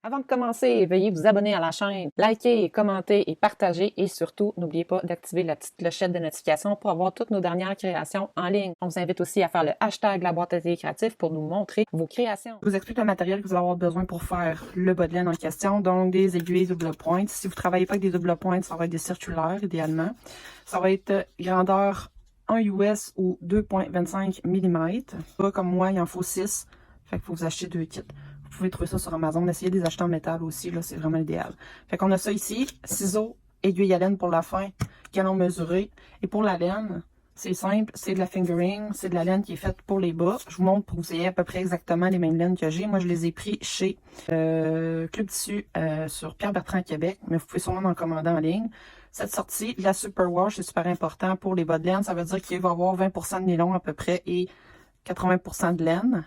Avant de commencer, veuillez vous abonner à la chaîne, liker, commenter et partager et surtout, n'oubliez pas d'activer la petite clochette de notification pour avoir toutes nos dernières créations en ligne. On vous invite aussi à faire le hashtag La Boîte à thé créatif pour nous montrer vos créations. Je vous explique le matériel que vous allez avoir besoin pour faire le bas de laine en question, donc des aiguilles double pointe. Si vous ne travaillez pas avec des double pointes, ça va être des circulaires idéalement. Ça va être grandeur 1 US ou 2,25 mm. Pas comme moi, il en faut 6, fait qu'il faut vous acheter 2 kits. Vous pouvez trouver ça sur Amazon. Essayez de les acheter en métal aussi, là, c'est vraiment idéal. Fait qu'on a ça ici, ciseaux, aiguille à laine pour la fin, canon mesuré. Et pour la laine, c'est simple, c'est de la fingering, c'est de la laine qui est faite pour les bas. Je vous montre pour que vous ayez à peu près exactement les mêmes laines que j'ai. Moi, je les ai pris chez Club Tissu sur Pierre-Bertrand Québec, mais vous pouvez sûrement en commander en ligne. Cette sortie, la Superwash, c'est super important pour les bas de laine. Ça veut dire qu'il va y avoir 20% de nylon à peu près et 80% de laine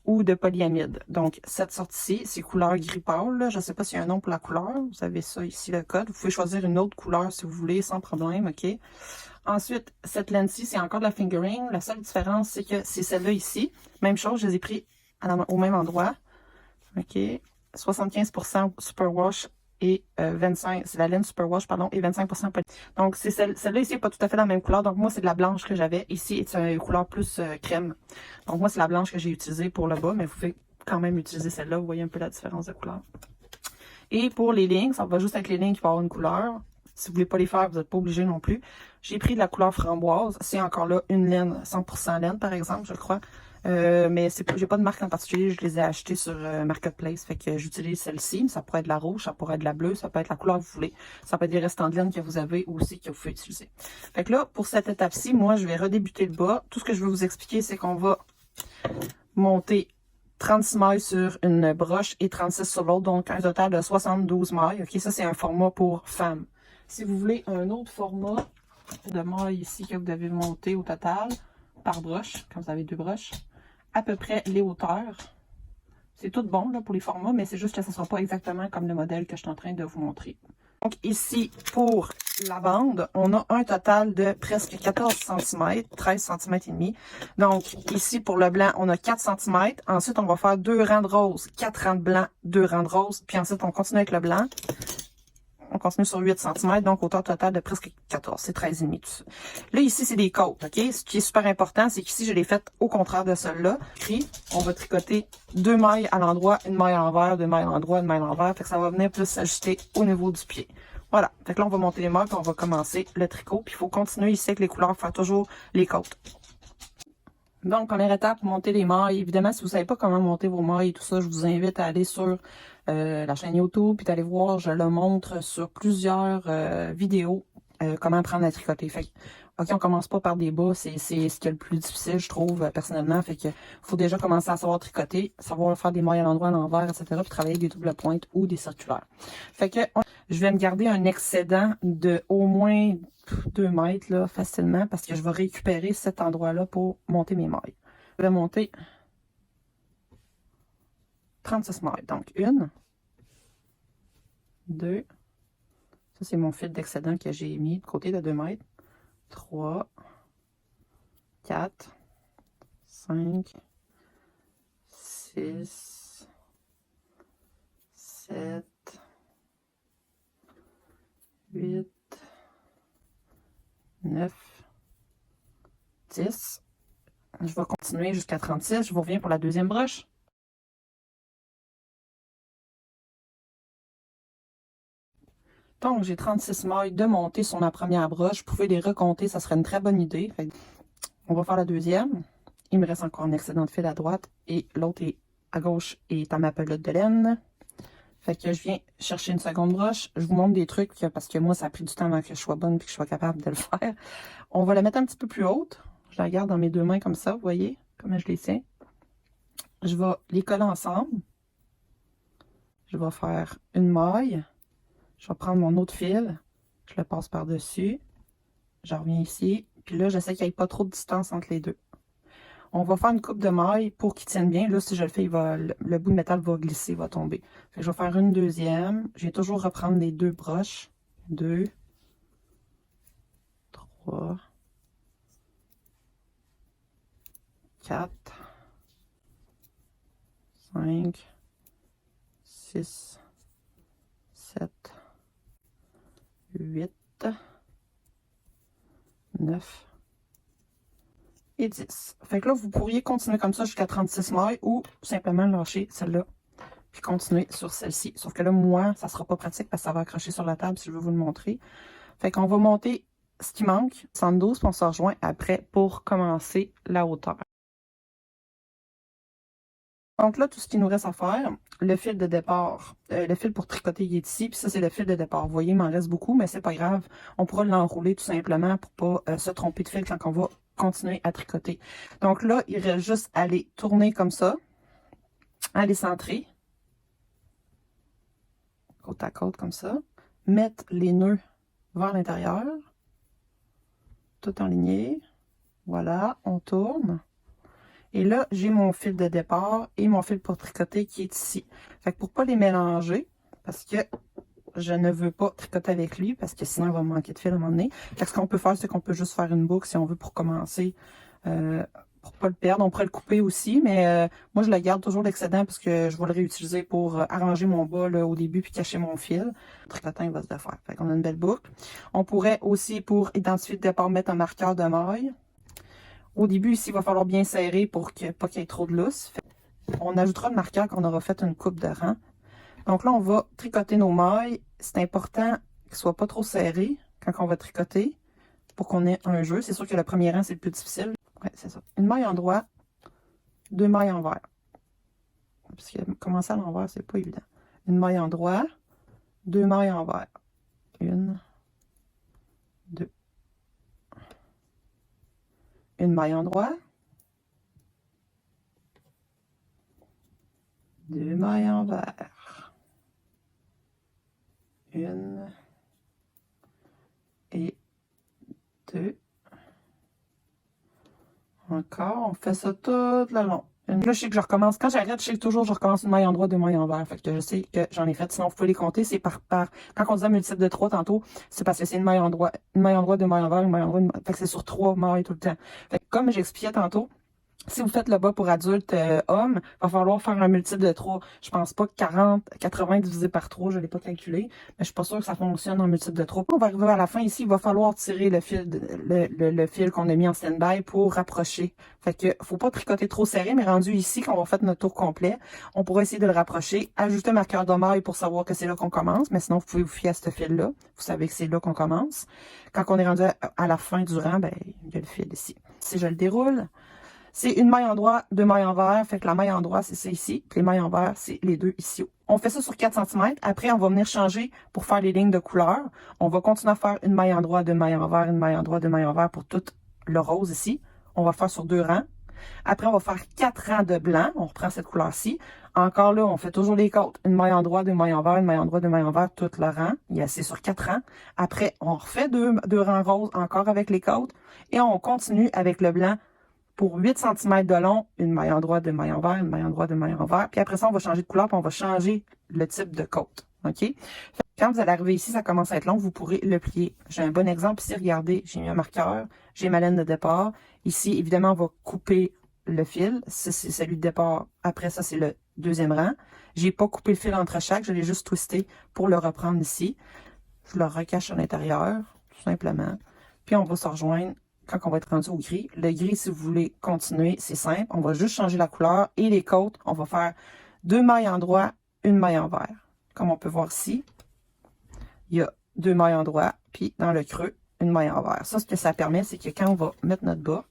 ou de polyamide. Donc, cette sortie-ci, c'est couleur gris pâle. Je ne sais pas s'il y a un nom pour la couleur. Vous avez ça ici, le code. Vous pouvez choisir une autre couleur si vous voulez, sans problème, OK? Ensuite, cette laine-ci, c'est encore de la fingering. La seule différence, c'est que c'est celle-là ici. Même chose, je les ai pris au même endroit. OK? 75% Superwash et 25%, c'est la laine Superwash, pardon, et 25% poly. Donc, c'est celle-là ici n'est pas tout à fait la même couleur. Donc, moi, c'est de la blanche que j'avais. Ici, c'est une couleur plus crème. Donc, moi, c'est la blanche que j'ai utilisée pour le bas, mais vous pouvez quand même utiliser celle-là. Vous voyez un peu la différence de couleur. Et pour les lignes, ça va juste avec les lignes qui vont avoir une couleur. Si vous voulez pas les faire, vous n'êtes pas obligé non plus. J'ai pris de la couleur framboise. C'est encore là une laine, 100% laine, par exemple, je crois. Mais j'ai pas de marque en particulier, je les ai achetées sur Marketplace, fait que j'utilise celle-ci. Ça pourrait être de la rouge, ça pourrait être de la bleue, ça peut être la couleur que vous voulez. Ça peut être des restants de laine que vous avez aussi que vous pouvez utiliser. Fait que là, pour cette étape-ci, moi, je vais redébuter le bas. Tout ce que je veux vous expliquer, c'est qu'on va monter 36 mailles sur une broche et 36 sur l'autre, donc un total de 72 mailles. OK, ça, c'est un format pour femmes. Si vous voulez un autre format de mailles ici que vous devez monter au total par broche, quand vous avez 2 broches, à peu près les hauteurs. C'est tout bon là, pour les formats, mais c'est juste que ça ne sera pas exactement comme le modèle que je suis en train de vous montrer. Donc ici, pour la bande, on a un total de presque 14 cm, 13 cm et demi. Donc ici, pour le blanc, on a 4 cm. Ensuite, on va faire 2 rangs de rose, 4 rangs de blanc, 2 rangs de rose. Puis ensuite, on continue avec le blanc. On continue sur 8 cm, donc hauteur totale de presque 14, c'est 13,5 tout ça. Là, ici, c'est des côtes, OK? Ce qui est super important, c'est qu'ici, je l'ai fait au contraire de celle-là. On va tricoter 2 mailles à l'endroit, une maille à l'envers, 2 mailles à l'endroit, une maille à l'envers. Fait que ça va venir plus s'ajuster au niveau du pied. Voilà. Fait que là, on va monter les mailles, puis on va commencer le tricot. Puis il faut continuer ici avec les couleurs, faire toujours les côtes. Donc, première étape, monter les mailles. Évidemment, si vous ne savez pas comment monter vos mailles et tout ça, je vous invite à aller sur la chaîne YouTube puis d'aller voir, je le montre sur plusieurs vidéos, comment apprendre à tricoter. Fait que, OK, on commence pas par des bas, c'est ce qui est le plus difficile, je trouve, personnellement. Fait que faut déjà commencer à savoir tricoter, savoir faire des mailles à l'endroit, à l'envers, etc., puis travailler avec des doubles pointes ou des circulaires. Fait que je vais me garder un excédent de au moins 2 mètres là, facilement parce que je vais récupérer cet endroit-là pour monter mes mailles. Je vais monter 36 mailles. Donc, 1, 2, ça c'est mon fil d'excédent que j'ai mis de côté de 2 mètres. 3, 4, 5, 6, 7, 8, 9, 10. Je vais continuer jusqu'à 36. Je vous reviens pour la deuxième broche. Donc, j'ai 36 mailles de montée sur ma première broche. Vous pouvez les recompter, ça serait une très bonne idée. Fait, on va faire la deuxième. Il me reste encore un excédent de fil à droite et l'autre est à gauche est à ma pelote de laine. Fait que je viens chercher une seconde broche. Je vous montre des trucs parce que moi, ça a pris du temps avant que je sois bonne et que je sois capable de le faire. On va la mettre un petit peu plus haute. Je la garde dans mes 2 mains comme ça, vous voyez, comment je les tiens. Je vais les coller ensemble. Je vais faire une maille. Je vais prendre mon autre fil. Je le passe par-dessus. Je reviens ici. Puis là, j'essaie qu'il n'y ait pas trop de distance entre les deux. On va faire une coupe de mailles pour qu'il tienne bien. Là, si je le fais, le bout de métal va glisser, va tomber. Fait que je vais faire une deuxième. Je vais toujours reprendre les 2 broches. 2, 3, 4, 5, 6, 7, 8, 9 et 10. Fait que là, vous pourriez continuer comme ça jusqu'à 36 mailles ou simplement lâcher celle-là puis continuer sur celle-ci. Sauf que là, moi, ça sera pas pratique parce que ça va accrocher sur la table si je veux vous le montrer. Fait qu'on va monter ce qui manque, 112, puis on se rejoint après pour commencer la hauteur. Donc là, tout ce qu'il nous reste à faire, le fil de départ, le fil pour tricoter, il est ici, puis ça, c'est le fil de départ. Vous voyez, il m'en reste beaucoup, mais c'est pas grave. On pourra l'enrouler tout simplement pour pas se tromper de fil quand on va continuer à tricoter. Donc là, il reste juste à aller tourner comme ça, à les centrer, côte à côte comme ça, mettre les nœuds vers l'intérieur, tout enligné. Voilà, on tourne. Et là, j'ai mon fil de départ et mon fil pour tricoter qui est ici. Fait que pour pas les mélanger, parce que je ne veux pas tricoter avec lui, parce que sinon, il va me manquer de fil à un moment donné. Fait que ce qu'on peut faire, c'est qu'on peut juste faire une boucle si on veut pour commencer, pour pas le perdre. On pourrait le couper aussi, mais moi, je le garde toujours l'excédent parce que je vais le réutiliser pour arranger mon bas là, au début puis cacher mon fil. Le tricotant, il va se défaire. Fait qu'on a une belle boucle. On pourrait aussi, pour identifier le départ, mettre un marqueur de maille. Au début, ici, il va falloir bien serrer pour pas qu'il y ait trop de lousse. On ajoutera le marqueur qu'on aura fait une coupe de rang. Donc là, on va tricoter nos mailles. C'est important qu'ils ne soient pas trop serrés quand on va tricoter pour qu'on ait un jeu. C'est sûr que le premier rang, c'est le plus difficile. Ouais, c'est ça. Une maille en droit, 2 mailles en vert. Parce que commencer à l'envers, c'est pas évident. Une maille en droit, 2 mailles en vert. 1, 2. Une maille en droit. 2 mailles en vert. 1 et 2. Encore, on fait ça tout le long. Là, je sais que je recommence. Quand j'arrête, je sais que toujours je recommence une maille en droit, 2 mailles en vert. Fait que je sais que j'en ai fait. Sinon, vous pouvez les compter. C'est quand on disait multiple de 3 tantôt, c'est parce que c'est une maille en droit, 2 mailles en vert, une maille en droit. Fait que c'est sur 3 mailles tout le temps. Fait que comme j'expliquais tantôt, si vous faites le bas pour adulte homme, il va falloir faire un multiple de 3. Je pense pas que 80 divisé par 3, je l'ai pas calculé, mais je suis pas sûre que ça fonctionne en multiple de 3. On va arriver à la fin ici, il va falloir tirer le fil, le fil qu'on a mis en stand-by pour rapprocher. Fait que faut pas tricoter trop serré, mais rendu ici, quand on va faire notre tour complet, on pourra essayer de le rapprocher, ajouter un marqueur de maille pour savoir que c'est là qu'on commence, mais sinon vous pouvez vous fier à ce fil-là. Vous savez que c'est là qu'on commence. Quand on est rendu à la fin du rang, ben, il y a le fil ici. Si je le déroule, c'est une maille en droit, 2 mailles en vert. Fait que la maille en droit, c'est ça ici. Puis les mailles en vert, c'est les deux ici. On fait ça sur 4 cm. Après, on va venir changer pour faire les lignes de couleur. On va continuer à faire une maille en droit, 2 mailles en vert, une maille en droit, 2 mailles en vert pour tout le rose ici. On va faire sur 2 rangs. Après, on va faire 4 rangs de blanc. On reprend cette couleur-ci. Encore là, on fait toujours les côtes. Une maille en droit, 2 mailles en vert, une maille en droit, 2 mailles en vert, tout le rang. C'est sur 4 rangs. Après, on refait deux rangs roses encore avec les côtes. Et on continue avec le blanc pour 8 cm de long, une maille en droit, 2 mailles en vert, une maille en droit, 2 mailles en vert. Puis après ça, on va changer de couleur, puis on va changer le type de côte. OK? Quand vous allez arriver ici, ça commence à être long, vous pourrez le plier. J'ai un bon exemple ici, regardez, j'ai mis un marqueur, j'ai ma laine de départ. Ici, évidemment, on va couper le fil. C'est celui de départ. Après ça, c'est le deuxième rang. J'ai pas coupé le fil entre chaque, je l'ai juste twisté pour le reprendre ici. Je le recache à l'intérieur, tout simplement. Puis on va se rejoindre quand on va être rendu au gris. Le gris, si vous voulez continuer, c'est simple. On va juste changer la couleur et les côtes. On va faire 2 mailles en droit, une maille en vert. Comme on peut voir ici, il y a 2 mailles en droit, puis dans le creux, une maille en vert. Ça, ce que ça permet, c'est que quand on va mettre notre bas,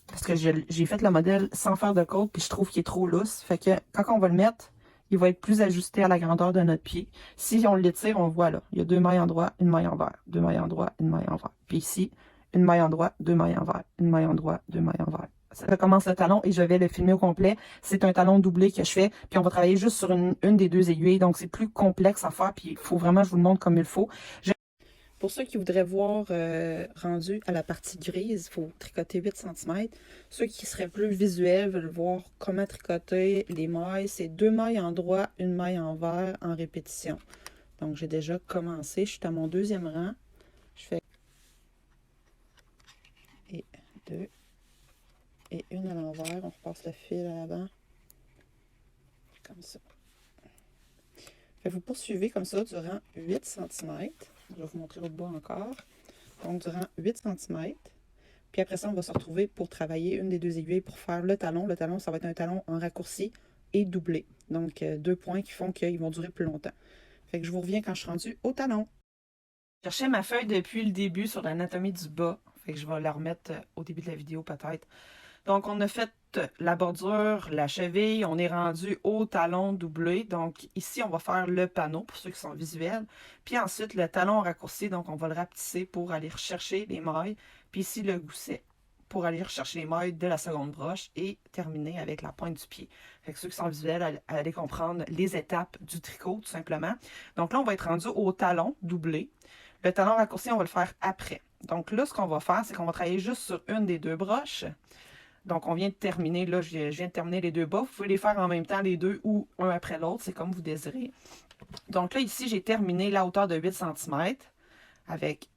parce que j'ai fait le modèle sans faire de côte, puis je trouve qu'il est trop lousse. Fait que quand on va le mettre, il va être plus ajusté à la grandeur de notre pied. Si on l'étire, on voit là, il y a 2 mailles en droit, une maille en vert. 2 mailles en droit, une maille en vert. Puis ici, une maille en droit, 2 mailles en vert. Une maille en droit, 2 mailles en vert. Ça commence le talon et je vais le filmer au complet. C'est un talon doublé que je fais. Puis on va travailler juste sur une des deux aiguilles. Donc c'est plus complexe à faire. Puis il faut vraiment, je vous le montre comme il faut. Pour ceux qui voudraient voir rendu à la partie grise, il faut tricoter 8 cm. Ceux qui seraient plus visuels veulent voir comment tricoter les mailles. C'est 2 mailles en droit, une maille en vert en répétition. Donc j'ai déjà commencé. Je suis à mon deuxième rang. Je fais et 2 et une à l'envers. On repasse le fil à l'avant. Comme ça. Vous poursuivez comme ça durant 8 cm. Je vais vous montrer l'autre bas encore. Donc, durant 8 cm. Puis après ça, on va se retrouver pour travailler une des deux aiguilles pour faire le talon. Le talon, ça va être un talon en raccourci et doublé. Donc, 2 points qui font qu'ils vont durer plus longtemps. Fait que je vous reviens quand je suis rendue au talon. Je cherchais ma feuille depuis le début sur l'anatomie du bas. Fait que je vais la remettre au début de la vidéo peut-être. Donc, on a fait la bordure, la cheville, on est rendu au talon doublé. Donc, ici, on va faire le panneau pour ceux qui sont visuels. Puis ensuite, le talon raccourci, donc on va le rapetisser pour aller rechercher les mailles. Puis ici, le gousset pour aller rechercher les mailles de la seconde broche et terminer avec la pointe du pied. Fait que ceux qui sont visuels, allez comprendre les étapes du tricot, tout simplement. Donc là, on va être rendu au talon doublé. Le talon raccourci, on va le faire après. Donc là, ce qu'on va faire, c'est qu'on va travailler juste sur une des deux broches. Donc, on vient de terminer, là, je viens de terminer les deux bas. Vous pouvez les faire en même temps, les deux, ou un après l'autre, c'est comme vous désirez. Donc là, ici, j'ai terminé la hauteur de 8 cm avec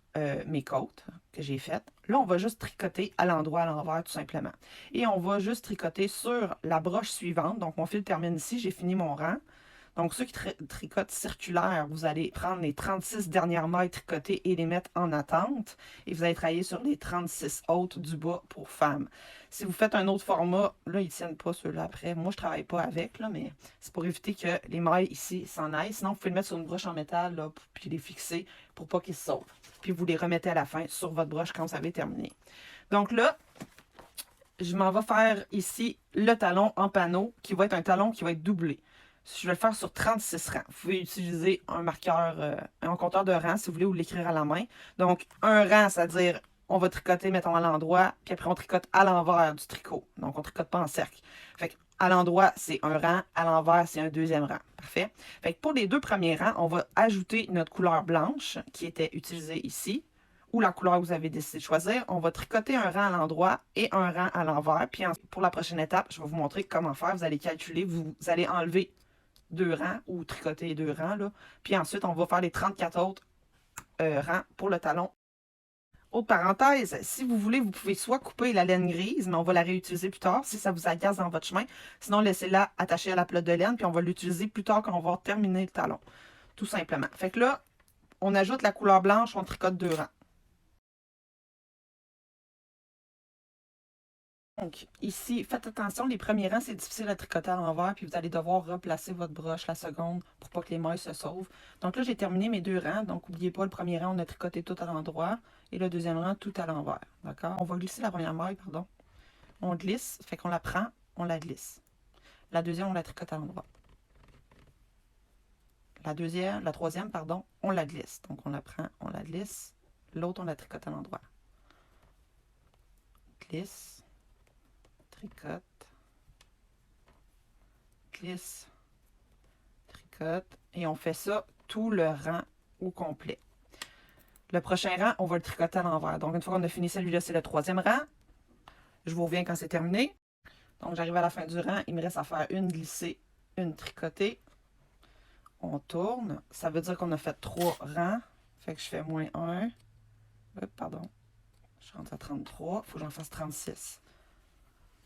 mes côtes que j'ai faites. Là, on va juste tricoter à l'endroit, à l'envers, tout simplement. Et on va juste tricoter sur la broche suivante. Donc, mon fil termine ici, j'ai fini mon rang. Donc, ceux qui tricotent circulaire, vous allez prendre les 36 dernières mailles tricotées et les mettre en attente. Et vous allez travailler sur les 36 hautes du bas pour femmes. Si vous faites un autre format, là, ils ne tiennent pas ceux-là après. Moi, je ne travaille pas avec, là, mais c'est pour éviter que les mailles ici s'en aillent. Sinon, vous pouvez le mettre sur une broche en métal, là, puis les fixer pour pas qu'ils se sauvent. Puis vous les remettez à la fin sur votre broche quand vous avez terminé. Donc là, je m'en vais faire ici le talon en panneau, qui va être un talon qui va être doublé. Je vais le faire sur 36 rangs. Vous pouvez utiliser un marqueur, un compteur de rangs si vous voulez ou l'écrire à la main. Donc, un rang, c'est-à-dire on va tricoter, mettons, à l'endroit, puis après on tricote à l'envers du tricot. Donc, on ne tricote pas en cercle. Fait que à l'endroit, c'est un rang, à l'envers, c'est un deuxième rang. Parfait. Fait que pour les deux premiers rangs, on va ajouter notre couleur blanche qui était utilisée ici, ou la couleur que vous avez décidé de choisir. On va tricoter un rang à l'endroit et un rang à l'envers. Puis pour la prochaine étape, je vais vous montrer comment faire. Vous allez calculer, vous allez enlever 2 rangs ou tricoter 2 rangs. Là. Puis ensuite, on va faire les 34 autres rangs pour le talon. Autre parenthèse, si vous voulez, vous pouvez soit couper la laine grise, mais on va la réutiliser plus tard si ça vous agace dans votre chemin. Sinon, laissez-la attachée à la pelote de laine, puis on va l'utiliser plus tard quand on va terminer le talon. Tout simplement. Fait que là, on ajoute la couleur blanche, on tricote 2 rangs. Donc, ici, faites attention, les premiers rangs, c'est difficile à tricoter à l'envers, puis vous allez devoir replacer votre broche la seconde pour pas que les mailles se sauvent. Donc là, j'ai terminé mes 2 rangs. Donc, n'oubliez pas, le premier rang, on a tricoté tout à l'endroit, et le deuxième rang, tout à l'envers. D'accord? On va glisser la première maille, pardon. On glisse, fait qu'on la prend, on la glisse. La deuxième, on la tricote à l'endroit. La troisième, pardon, on la glisse. Donc, on la prend, on la glisse. L'autre, on la tricote à l'endroit. Glisse. Tricote, glisse, tricote, et on fait ça tout le rang au complet. Le prochain rang, on va le tricoter à l'envers. Donc, une fois qu'on a fini celui-là, c'est le 3e rang. Je vous reviens quand c'est terminé. Donc, j'arrive à la fin du rang. Il me reste à faire une glissée, une tricotée. On tourne. Ça veut dire qu'on a fait 3 rangs. Fait que je fais moins 1. Pardon. Je rentre à 33. Il faut que j'en fasse 36.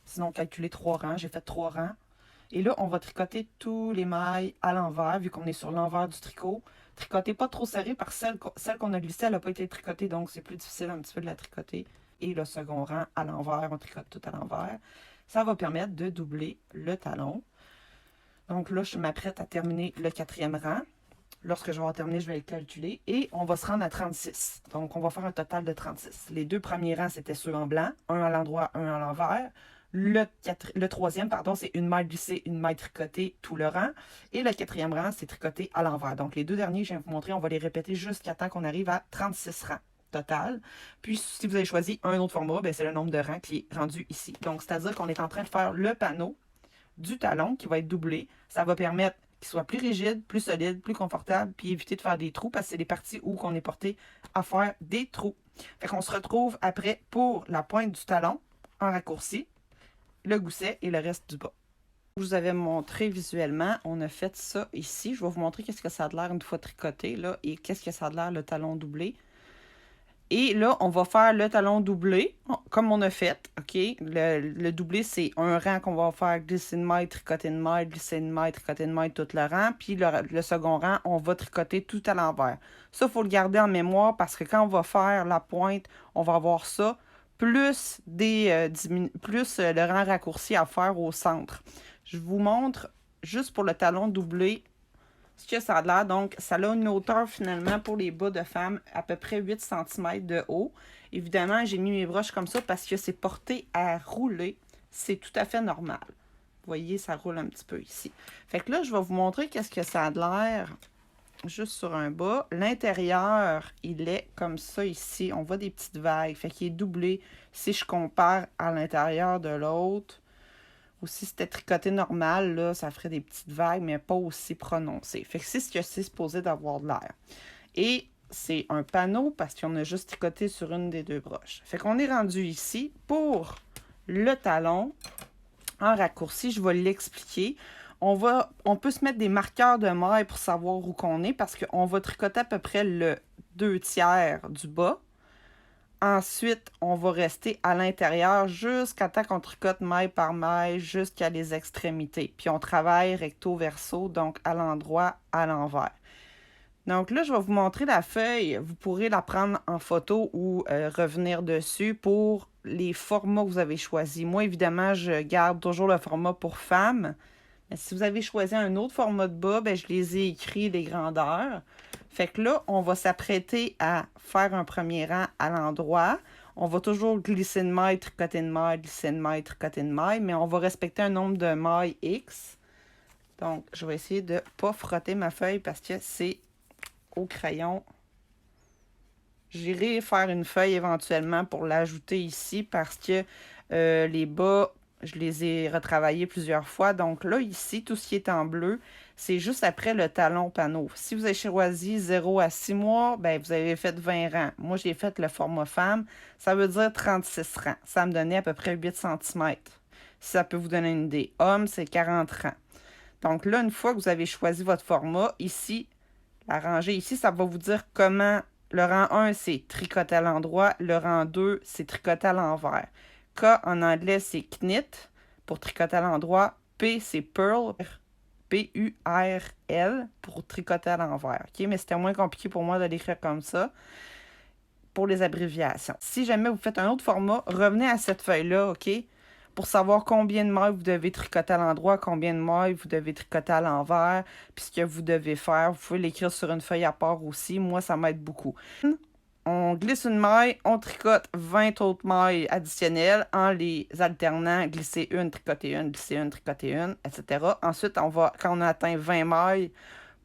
Sinon, calculer 3 rangs. J'ai fait 3 rangs. Et là, on va tricoter tous les mailles à l'envers, vu qu'on est sur l'envers du tricot. Tricotez pas trop serré, parce que celle qu'on a glissée, elle n'a pas été tricotée, donc c'est plus difficile un petit peu de la tricoter. Et le second rang à l'envers, on tricote tout à l'envers. Ça va permettre de doubler le talon. Donc là, je m'apprête à terminer le 4e rang. Lorsque je vais avoir terminé, je vais le calculer. Et on va se rendre à 36. Donc, on va faire un total de 36. Les 2 premiers rangs, c'était ceux en blanc. Un à l'endroit, un à l'envers. Le 3e, pardon, c'est une maille glissée, une maille tricotée, tout le rang. Et le 4e rang, c'est tricoté à l'envers. Donc, les 2 derniers, je viens de vous montrer, on va les répéter jusqu'à temps qu'on arrive à 36 rangs total. Puis, si vous avez choisi un autre format, c'est le nombre de rangs qui est rendu ici. Donc, c'est-à-dire qu'on est en train de faire le panneau du talon qui va être doublé. Ça va permettre qu'il soit plus rigide, plus solide, plus confortable, puis éviter de faire des trous parce que c'est les parties où on est porté à faire des trous. Fait qu'on se retrouve après pour la pointe du talon en raccourci, le gousset et le reste du bas. Je vous avais montré visuellement, on a fait ça ici. Je vais vous montrer qu'est-ce que ça a de l'air une fois tricoté là, et qu'est-ce que ça a de l'air le talon doublé. Et là, on va faire le talon doublé, comme on a fait, OK? Le doublé, c'est un rang qu'on va faire glisser de maille, tricoter de maille, glisser de maille, tricoter de maille, tout le rang. Puis le second rang, on va tricoter tout à l'envers. Ça, il faut le garder en mémoire parce que quand on va faire la pointe, on va avoir ça, plus, le rang raccourci à faire au centre. Je vous montre, juste pour le talon doublé, ce que ça a l'air. Donc, ça a une hauteur finalement pour les bas de femme à peu près 8 cm de haut. Évidemment, j'ai mis mes broches comme ça parce que c'est porté à rouler. C'est tout à fait normal. Vous voyez, ça roule un petit peu ici. Fait que là, je vais vous montrer qu'est-ce que ça a de l'air juste sur un bas. L'intérieur, il est comme ça ici. On voit des petites vagues. Fait qu'il est doublé. Si je compare à l'intérieur de l'autre, ou si c'était tricoté normal, là, ça ferait des petites vagues, mais pas aussi prononcées. Fait que c'est ce que c'est supposé d'avoir de l'air. Et c'est un panneau parce qu'on a juste tricoté sur une des deux broches. Fait qu'on est rendu ici pour le talon. En raccourci, je vais l'expliquer. On peut se mettre des marqueurs de maille pour savoir où qu'on est parce qu'on va tricoter à peu près le 2/3 du bas. Ensuite, on va rester à l'intérieur jusqu'à temps qu'on tricote maille par maille jusqu'à les extrémités. Puis on travaille recto verso, donc à l'endroit, à l'envers. Donc là, je vais vous montrer la feuille. Vous pourrez la prendre en photo ou revenir dessus pour les formats que vous avez choisis. Moi, évidemment, je garde toujours le format pour femmes. Mais si vous avez choisi un autre format de bas, ben, je les ai écrits, les grandeurs. Fait que là, on va s'apprêter à faire un premier rang à l'endroit. On va toujours glisser de maille, tricoter de maille, glisser de maille, tricoter de maille, mais on va respecter un nombre de mailles X. Donc, je vais essayer de ne pas frotter ma feuille parce que c'est au crayon. J'irai faire une feuille éventuellement pour l'ajouter ici parce que les bas, je les ai retravaillés plusieurs fois. Donc là, ici, tout ce qui est en bleu, c'est juste après le talon panneau. Si vous avez choisi 0 à 6 mois, ben, vous avez fait 20 rangs. Moi, j'ai fait le format femme. Ça veut dire 36 rangs. Ça me donnait à peu près 8 cm. Si ça peut vous donner une idée. Homme, c'est 40 rangs. Donc là, une fois que vous avez choisi votre format, ici, la rangée ici, ça va vous dire comment. Le rang 1, c'est tricoter à l'endroit. Le rang 2, c'est tricoter à l'envers. K en anglais, c'est knit pour tricoter à l'endroit. P, c'est purl, P-U-R-L pour tricoter à l'envers. OK? Mais c'était moins compliqué pour moi de l'écrire comme ça pour les abréviations. Si jamais vous faites un autre format, revenez à cette feuille-là, OK? Pour savoir combien de mailles vous devez tricoter à l'endroit, combien de mailles vous devez tricoter à l'envers, puis ce que vous devez faire. Vous pouvez l'écrire sur une feuille à part aussi. Moi, ça m'aide beaucoup. On glisse une maille, on tricote 20 autres mailles additionnelles en les alternant, glisser une, tricoter une, glisser une, tricoter une, etc. Ensuite, quand on a atteint 20 mailles,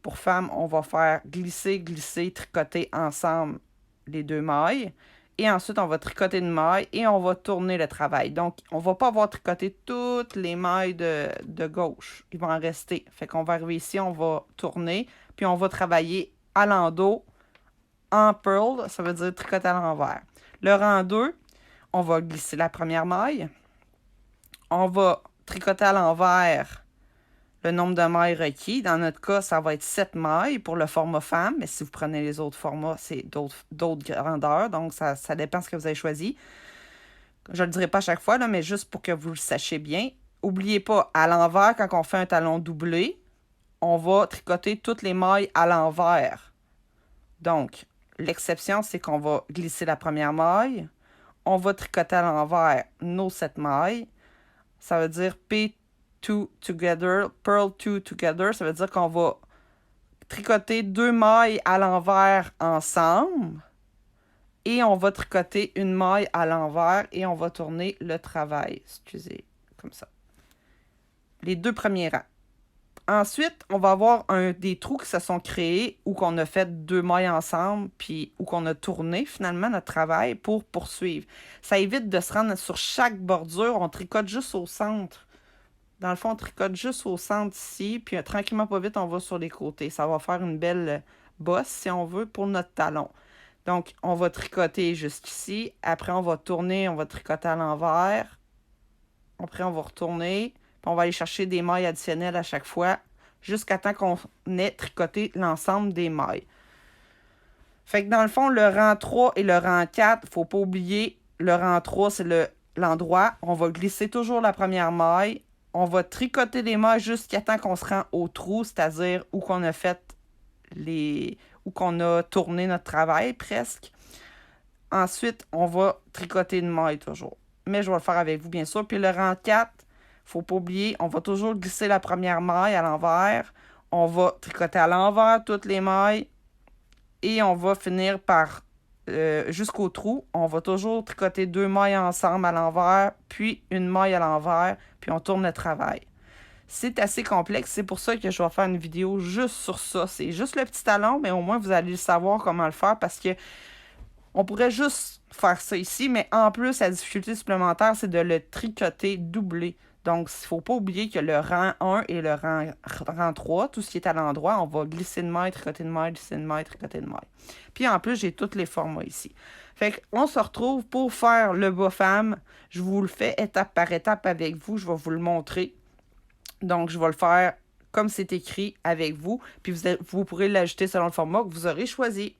pour femmes, on va faire glisser, glisser, tricoter ensemble les deux mailles. Et ensuite, on va tricoter une maille et on va tourner le travail. Donc, on ne va pas avoir tricoté toutes les mailles de gauche. Il va en rester. Fait qu'on va arriver ici, on va tourner, puis on va travailler à l'endos en purl, ça veut dire tricoter à l'envers. Le rang 2, on va glisser la première maille. On va tricoter à l'envers le nombre de mailles requis. Dans notre cas, ça va être 7 mailles pour le format femme, mais si vous prenez les autres formats, c'est d'autres grandeurs, donc ça dépend de ce que vous avez choisi. Je ne le dirai pas à chaque fois, là, mais juste pour que vous le sachiez bien. N'oubliez pas, à l'envers, quand on fait un talon doublé, on va tricoter toutes les mailles à l'envers. Donc, l'exception, c'est qu'on va glisser la première maille, on va tricoter à l'envers nos 7 mailles. Ça veut dire P2 together, purl 2 together. Ça veut dire qu'on va tricoter 2 mailles à l'envers ensemble. Et on va tricoter une maille à l'envers et on va tourner le travail. Excusez, comme ça. Les 2 premiers rangs. Ensuite, on va avoir des trous qui se sont créés ou qu'on a fait 2 mailles ensemble, puis ou qu'on a tourné finalement notre travail pour poursuivre. Ça évite de se rendre sur chaque bordure, on tricote juste au centre. Dans le fond, on tricote juste au centre ici, puis tranquillement, pas vite, on va sur les côtés. Ça va faire une belle bosse, si on veut, pour notre talon. Donc, on va tricoter jusqu'ici. Après, on va tourner, on va tricoter à l'envers. Après, on va retourner. Puis on va aller chercher des mailles additionnelles à chaque fois, jusqu'à temps qu'on ait tricoté l'ensemble des mailles. Fait que dans le fond, le rang 3 et le rang 4, faut pas oublier, le rang 3, c'est l'endroit. On va glisser toujours la première maille. On va tricoter les mailles jusqu'à temps qu'on se rend au trou, c'est-à-dire où qu'on a fait où qu'on a tourné notre travail presque. Ensuite, on va tricoter une maille toujours. Mais je vais le faire avec vous, bien sûr. Puis le rang 4, faut pas oublier, on va toujours glisser la première maille à l'envers. On va tricoter à l'envers toutes les mailles. Et on va finir par, jusqu'au trou, on va toujours tricoter 2 mailles ensemble à l'envers, puis une maille à l'envers, puis on tourne le travail. C'est assez complexe, c'est pour ça que je vais faire une vidéo juste sur ça. C'est juste le petit talon, mais au moins vous allez savoir comment le faire parce que on pourrait juste faire ça ici, mais en plus, la difficulté supplémentaire, c'est de le tricoter doublé. Donc, il ne faut pas oublier que le rang 1 et le rang 3, tout ce qui est à l'endroit, on va glisser de maille, tricoter de maille, glisser de maille, tricoter de maille. Puis en plus, j'ai tous les formats ici. Fait qu'on se retrouve pour faire le bas femme. Je vous le fais étape par étape avec vous. Je vais vous le montrer. Donc, je vais le faire comme c'est écrit avec vous. Puis vous pourrez l'ajouter selon le format que vous aurez choisi.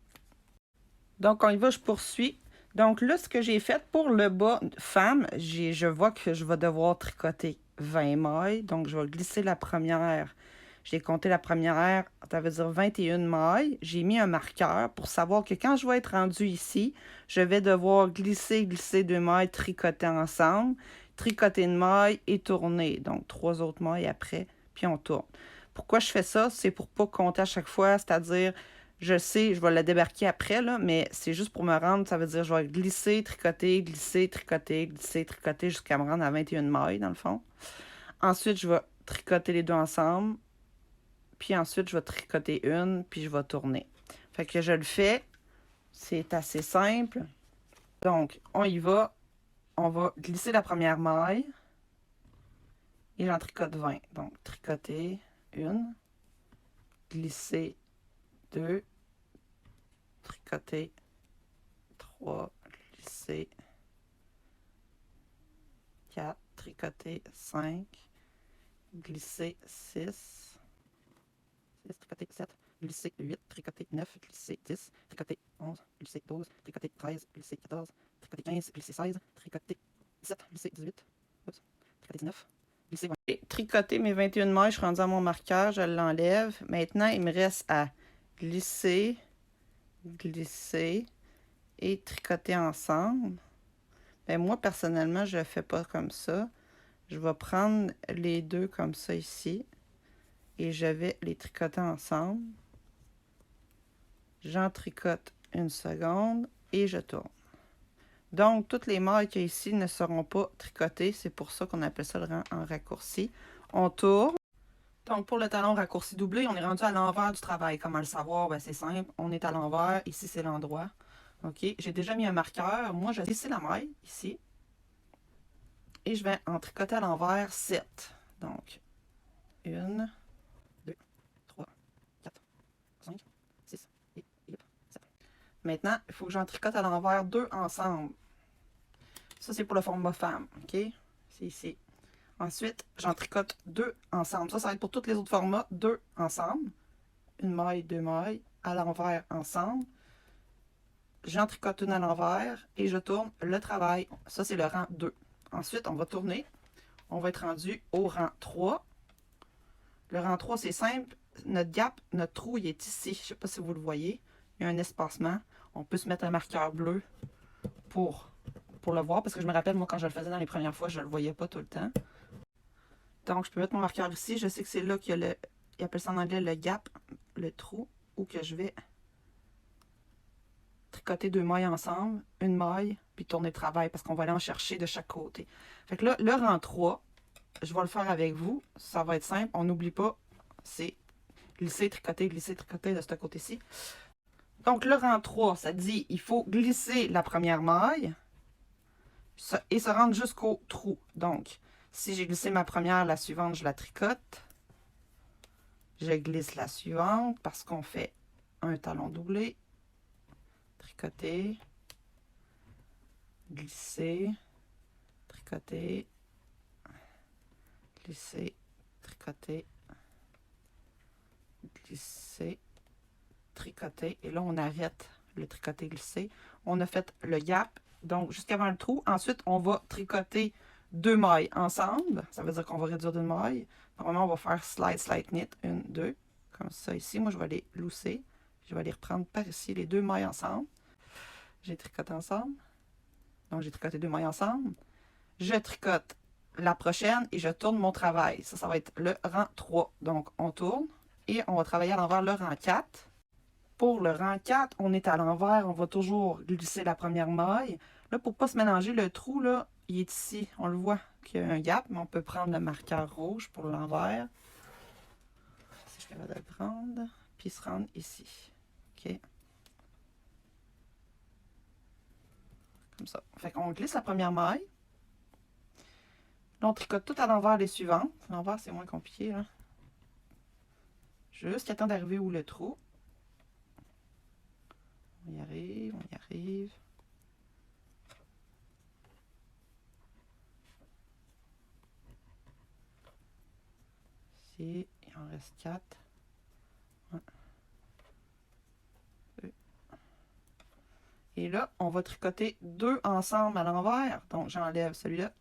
Donc, on y va, je poursuis. Donc là, ce que j'ai fait pour le bas femme, je vois que je vais devoir tricoter 20 mailles. Donc, je vais glisser la première. J'ai compté la première, ça veut dire 21 mailles. J'ai mis un marqueur pour savoir que quand je vais être rendu ici, je vais devoir glisser 2 mailles, tricoter ensemble, tricoter une maille et tourner. Donc, 3 autres mailles après, puis on tourne. Pourquoi je fais ça? C'est pour pas compter à chaque fois, c'est-à-dire je sais, je vais la débarquer après, là, mais c'est juste pour me rendre, ça veut dire je vais glisser, tricoter, glisser, tricoter, glisser, tricoter jusqu'à me rendre à 21 mailles, dans le fond. Ensuite, je vais tricoter les deux ensemble. Puis ensuite, je vais tricoter une, puis je vais tourner. Fait que je le fais. C'est assez simple. Donc, on y va. On va glisser la première maille. Et j'en tricote 20. Donc, tricoter une. Glisser 2. Tricoter 3, glisser 4, tricoter 5, glisser 6, tricoter 7, glisser 8, tricoter 9, glisser 10, tricoter 11, glisser 12, tricoter 13, glisser 14, tricoter 15, glisser 16, tricoter 17, glisser 18, tricoter 19, glisser 20. J'ai tricoté mes 21 mailles, je suis rendue à mon marqueur, je l'enlève. Maintenant, il me reste à glisser, glisser et tricoter ensemble. Ben moi, personnellement, je ne fais pas comme ça. Je vais prendre les deux comme ça ici et je vais les tricoter ensemble. J'en tricote une seconde et je tourne. Donc, toutes les mailles qu'il y a ici ne seront pas tricotées. C'est pour ça qu'on appelle ça le rang en raccourci. On tourne. Donc, pour le talon raccourci doublé, on est rendu à l'envers du travail. Comment le savoir? Ben, c'est simple. On est à l'envers. Ici, c'est l'endroit. OK. J'ai déjà mis un marqueur. Moi, je vais glisser la maille ici. Et je vais en tricoter à l'envers 7. Donc, 1, 2, 3, 4, 5, 6 et 7. Maintenant, il faut que j'en tricote à l'envers 2 ensemble. Ça, c'est pour le format femme. OK? C'est ici. Ensuite, j'en tricote 2 ensemble. Ça va être pour tous les autres formats. 2 ensemble. Une maille, 2 mailles. À l'envers ensemble. J'en tricote une à l'envers et je tourne le travail. Ça, c'est le rang 2. Ensuite, on va tourner. On va être rendu au rang 3. Le rang 3, c'est simple. Notre gap, notre trou, il est ici. Je ne sais pas si vous le voyez. Il y a un espacement. On peut se mettre un marqueur bleu pour le voir. Parce que je me rappelle, moi, quand je le faisais dans les premières fois, je ne le voyais pas tout le temps. Donc, je peux mettre mon marqueur ici. Je sais que c'est là qu'il y a ils appellent ça en anglais le gap, le trou, où que je vais tricoter 2 mailles ensemble, une maille, puis tourner le travail parce qu'on va aller en chercher de chaque côté. Fait que là, le rang 3, je vais le faire avec vous. Ça va être simple. On n'oublie pas, c'est glisser, tricoter de ce côté-ci. Donc, le rang 3, ça dit il faut glisser la première maille et se rendre jusqu'au trou. Donc, si j'ai glissé ma première, la suivante, je la tricote. Je glisse la suivante parce qu'on fait un talon doublé. Tricoter, glisser, tricoter, glisser, tricoter, glisser, tricoter. Et là, on arrête le tricoté glissé. On a fait le gap, donc jusqu'avant le trou. Ensuite, on va tricoter 2 mailles ensemble. Ça veut dire qu'on va réduire d'une maille. Normalement, on va faire slide, slide, knit. 1, 2, comme ça ici. Moi, je vais les lousser. Je vais les reprendre par ici, les 2 mailles ensemble. J'ai tricoté ensemble. Donc, j'ai tricoté 2 mailles ensemble. Je tricote la prochaine et je tourne mon travail. Ça va être le rang 3. Donc, on tourne et on va travailler à l'envers le rang 4. Pour le rang 4, on est à l'envers. On va toujours glisser la première maille. Là, pour ne pas se mélanger, le trou, là, il est ici. On le voit qu'il y a un gap, mais on peut prendre le marqueur rouge pour l'envers. Si je suis capable de le prendre. Puis se rendre ici. OK. Comme ça. Fait qu'on glisse la première maille. Là, on tricote tout à l'envers les suivantes. À l'envers, c'est moins compliqué, là. Jusqu'à temps d'arriver où le trou. On y arrive, on y arrive. Ici, il en reste 4. 1, 2. Et là, on va tricoter 2 ensemble à l'envers. Donc, j'enlève celui-là.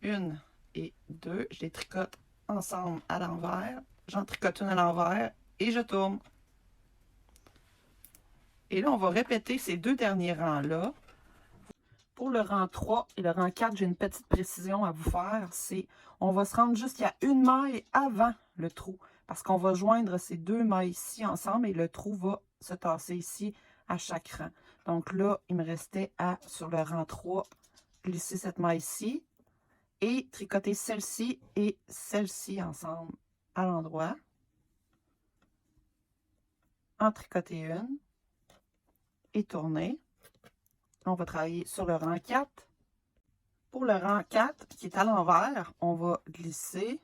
1 et 2. Je les tricote ensemble à l'envers. J'en tricote une à l'envers et je tourne. Et là, on va répéter ces 2 derniers rangs-là. Pour le rang 3 et le rang 4, j'ai une petite précision à vous faire. C'est on va se rendre jusqu'à une maille avant le trou. Parce qu'on va joindre ces 2 mailles ici ensemble et le trou va se tasser ici à chaque rang. Donc là, il me restait à, sur le rang 3, glisser cette maille-ci et tricoter celle-ci et celle-ci ensemble à l'endroit. En tricoter une et tourner. On va travailler sur le rang 4. Pour le rang 4, qui est à l'envers, on va glisser,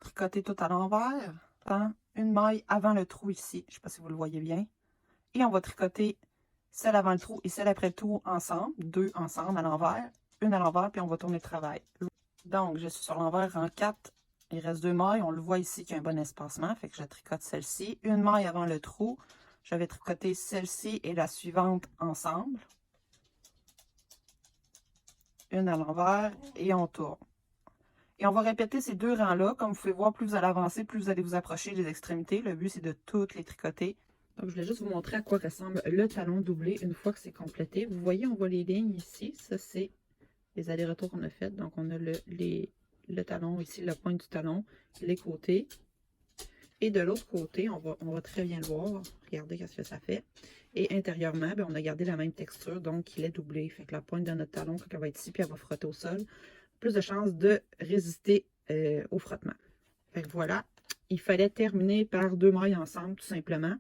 tricoter tout à l'envers, prendre une maille avant le trou ici. Je ne sais pas si vous le voyez bien. Et on va tricoter celle avant le trou et celle après le trou ensemble, 2 ensemble à l'envers, une à l'envers, puis on va tourner le travail. Donc, je suis sur l'envers, rang 4. Il reste 2 mailles. On le voit ici qu'il y a un bon espacement, fait que je tricote celle-ci. Une maille avant le trou. Je vais tricoter celle-ci et la suivante ensemble. Une à l'envers et on tourne. Et on va répéter ces 2 rangs-là. Comme vous pouvez voir, plus vous allez avancer, plus vous allez vous approcher des extrémités. Le but, c'est de toutes les tricoter. Donc, je voulais juste vous montrer à quoi ressemble le talon doublé une fois que c'est complété. Vous voyez, on voit les lignes ici. Ça, c'est les allers-retours qu'on a fait. Donc, on a le talon ici, la pointe du talon, les côtés. Et de l'autre côté, on va très bien le voir. Regardez ce que ça fait. Et intérieurement, bien, on a gardé la même texture, donc il est doublé. Fait que la pointe de notre talon, quand elle va être ici, puis elle va frotter au sol, plus de chances de résister au frottement. Fait que voilà, il fallait terminer par 2 mailles ensemble, tout simplement.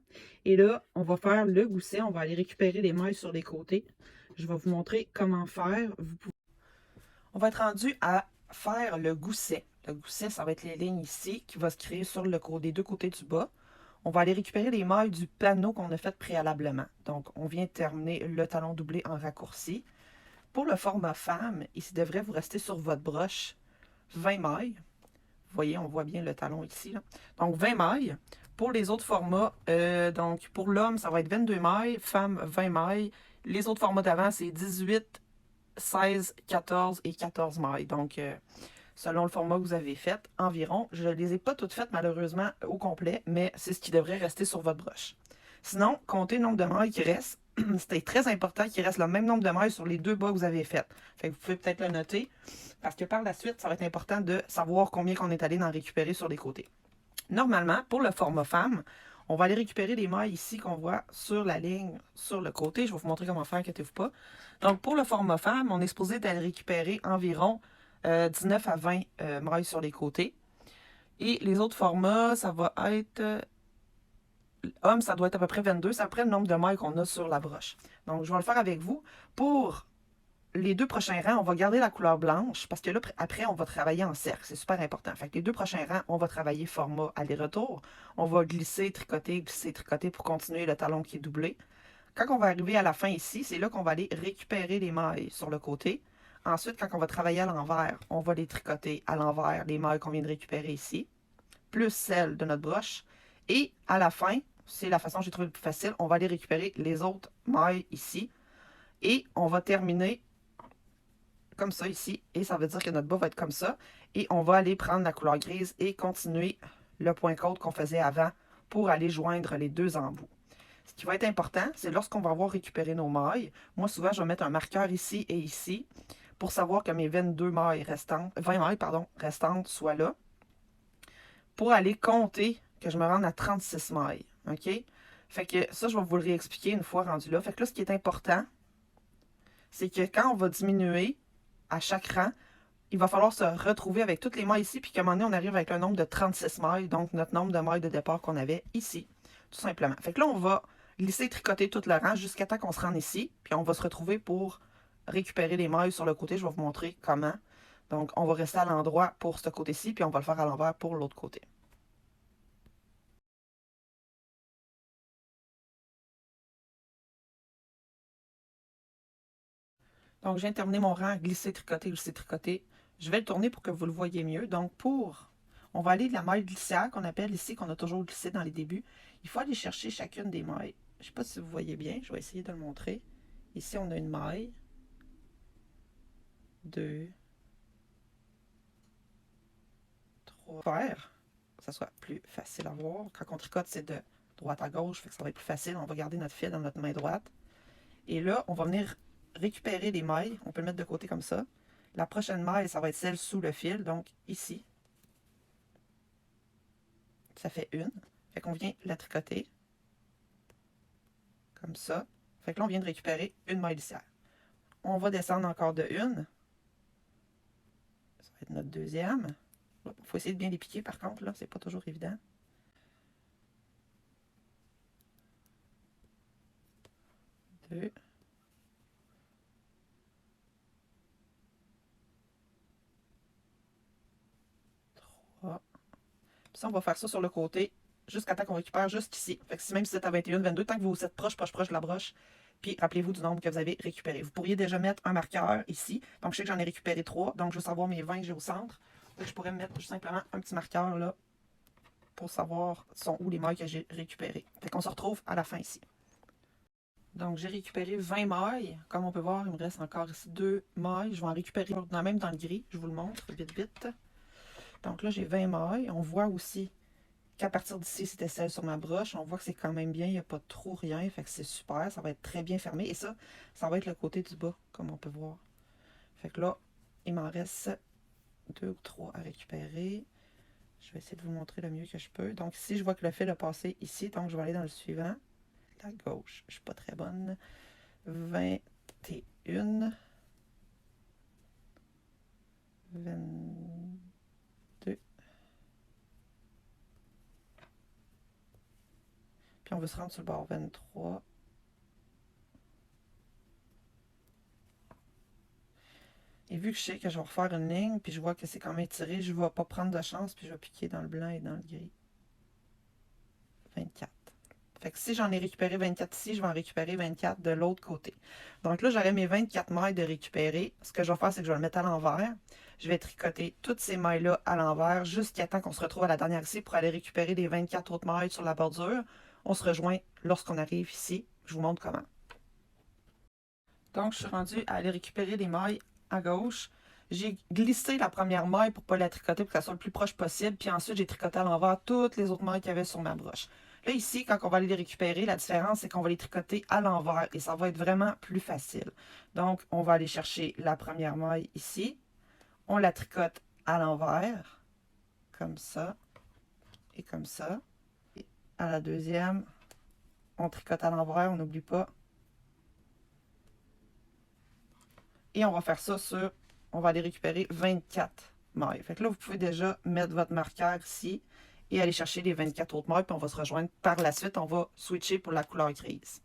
Et là, on va faire le gousset. On va aller récupérer les mailles sur les côtés. Je vais vous montrer comment faire. On va être rendu à faire le gousset. Le gousset, ça va être les lignes ici qui vont se créer sur les 2 côtés du bas. On va aller récupérer les mailles du panneau qu'on a fait préalablement. Donc, on vient de terminer le talon doublé en raccourci. Pour le format femme, il devrait vous rester sur votre broche 20 mailles. Vous voyez, on voit bien le talon ici, là. Donc, 20 mailles. Pour les autres formats, donc pour l'homme, ça va être 22 mailles, femme, 20 mailles. Les autres formats d'avant, c'est 18, 16, 14 et 14 mailles. Donc, selon le format que vous avez fait, environ. Je ne les ai pas toutes faites, malheureusement, au complet, mais c'est ce qui devrait rester sur votre broche. Sinon, comptez le nombre de mailles qui reste. C'était très important qu'il reste le même nombre de mailles sur les 2 bas que vous avez faites. Fait que vous pouvez peut-être le noter, parce que par la suite, ça va être important de savoir combien qu'on est allé en récupérer sur les côtés. Normalement, pour le format femme, on va aller récupérer les mailles ici qu'on voit sur la ligne, sur le côté. Je vais vous montrer comment faire, inquiétez-vous pas. Donc, pour le format femme, on est supposé d'aller récupérer environ 19 à 20 mailles sur les côtés. Et les autres formats, ça va être... homme, ça doit être à peu près 22. C'est après le nombre de mailles qu'on a sur la broche. Donc, je vais le faire avec vous. Pour les 2 prochains rangs, on va garder la couleur blanche parce que là, après, on va travailler en cercle. C'est super important. Fait que les 2 prochains rangs, on va travailler format aller-retour. On va glisser, tricoter pour continuer le talon qui est doublé. Quand on va arriver à la fin ici, c'est là qu'on va aller récupérer les mailles sur le côté. Ensuite, quand on va travailler à l'envers, on va les tricoter à l'envers, les mailles qu'on vient de récupérer ici, plus celles de notre broche. Et à la fin, c'est la façon que j'ai trouvé le plus facile. On va aller récupérer les autres mailles ici. Et on va terminer comme ça ici. Et ça veut dire que notre bas va être comme ça. Et on va aller prendre la couleur grise et continuer le point côte qu'on faisait avant pour aller joindre les deux embouts. Ce qui va être important, c'est lorsqu'on va avoir récupéré nos mailles. Moi, souvent, je vais mettre un marqueur ici et ici pour savoir que mes 22 mailles restantes, 20 mailles, pardon, restantes soient là. Pour aller compter que je me rende à 36 mailles. OK? Fait que ça, je vais vous le réexpliquer une fois rendu là. Fait que là, ce qui est important, c'est que quand on va diminuer à chaque rang, il va falloir se retrouver avec toutes les mailles ici, puis qu'à un moment donné, on arrive avec un nombre de 36 mailles, donc notre nombre de mailles de départ qu'on avait ici, tout simplement. Fait que là, on va lisser, tricoter tout le rang jusqu'à temps qu'on se rende ici, puis on va se retrouver pour récupérer les mailles sur le côté. Je vais vous montrer comment. Donc, on va rester à l'endroit pour ce côté-ci, puis on va le faire à l'envers pour l'autre côté. Donc, je viens de terminer mon rang, glisser, tricoter, glisser, tricoter. Je vais le tourner pour que vous le voyez mieux. Donc, on va aller de la maille glissière qu'on appelle ici, qu'on a toujours glissé dans les débuts. Il faut aller chercher chacune des mailles. Je ne sais pas si vous voyez bien, je vais essayer de le montrer. Ici, on a une maille, 2, 3, faire que ça soit plus facile à voir. Quand on tricote, c'est de droite à gauche, fait que ça va être plus facile. On va garder notre fil dans notre main droite. Et là, on va venir récupérer les mailles. On peut le mettre de côté comme ça. La prochaine maille, ça va être celle sous le fil, donc ici. Ça fait une. Fait qu'on vient la tricoter. Comme ça. Fait que là, on vient de récupérer une maille glissière. On va descendre encore de une. Ça va être notre deuxième. Il faut essayer de bien les piquer par contre, là, c'est pas toujours évident. Deux. Trois. Puis ça, on va faire ça sur le côté jusqu'à temps qu'on récupère juste ici. Fait que si même si vous êtes à 21, 22, tant que vous êtes proche de la broche, puis rappelez-vous du nombre que vous avez récupéré. Vous pourriez déjà mettre un marqueur ici. Donc, je sais que j'en ai récupéré 3. Donc, je veux savoir mes 20 que j'ai au centre. Donc, je pourrais mettre tout simplement un petit marqueur là pour savoir sont où les mailles que j'ai récupérées. Fait qu'on se retrouve à la fin ici. Donc, j'ai récupéré 20 mailles. Comme on peut voir, il me reste encore ici 2 mailles. Je vais en récupérer même dans le gris. Je vous le montre vite, vite. Donc là, j'ai 20 mailles. On voit aussi qu'à partir d'ici, c'était celle sur ma broche. On voit que c'est quand même bien. Il n'y a pas trop rien. Fait que c'est super. Ça va être très bien fermé. Et ça va être le côté du bas, comme on peut voir. Fait que là, il m'en reste 2 ou 3 à récupérer. Je vais essayer de vous montrer le mieux que je peux. Donc ici, je vois que le fil a passé ici. Donc, je vais aller dans le suivant. La gauche, je ne suis pas très bonne. 21. 22. Puis on veut se rendre sur le bord 23. Et vu que je sais que je vais refaire une ligne, puis je vois que c'est quand même tiré, je ne vais pas prendre de chance, puis je vais piquer dans le blanc et dans le gris. 24. Fait que si j'en ai récupéré 24 ici, je vais en récupérer 24 de l'autre côté. Donc là, j'aurai mes 24 mailles de récupérer. Ce que je vais faire, c'est que je vais le mettre à l'envers. Je vais tricoter toutes ces mailles-là à l'envers jusqu'à temps qu'on se retrouve à la dernière ici pour aller récupérer les 24 autres mailles sur la bordure. On se rejoint lorsqu'on arrive ici. Je vous montre comment. Donc, je suis rendue à aller récupérer les mailles à gauche. J'ai glissé la première maille pour ne pas la tricoter pour que ça soit le plus proche possible. Puis ensuite, j'ai tricoté à l'envers toutes les autres mailles qu'il y avait sur ma broche. Là, ici, quand on va aller les récupérer, la différence, c'est qu'on va les tricoter à l'envers et ça va être vraiment plus facile. Donc, on va aller chercher la première maille ici. On la tricote à l'envers, comme ça et comme ça. Et à la deuxième, on tricote à l'envers, on n'oublie pas. Et on va faire ça sur, on va aller récupérer 24 mailles. Fait que là, vous pouvez déjà mettre votre marqueur ici et aller chercher les 24 autres mailles, puis on va se rejoindre par la suite. On va switcher pour la couleur grise.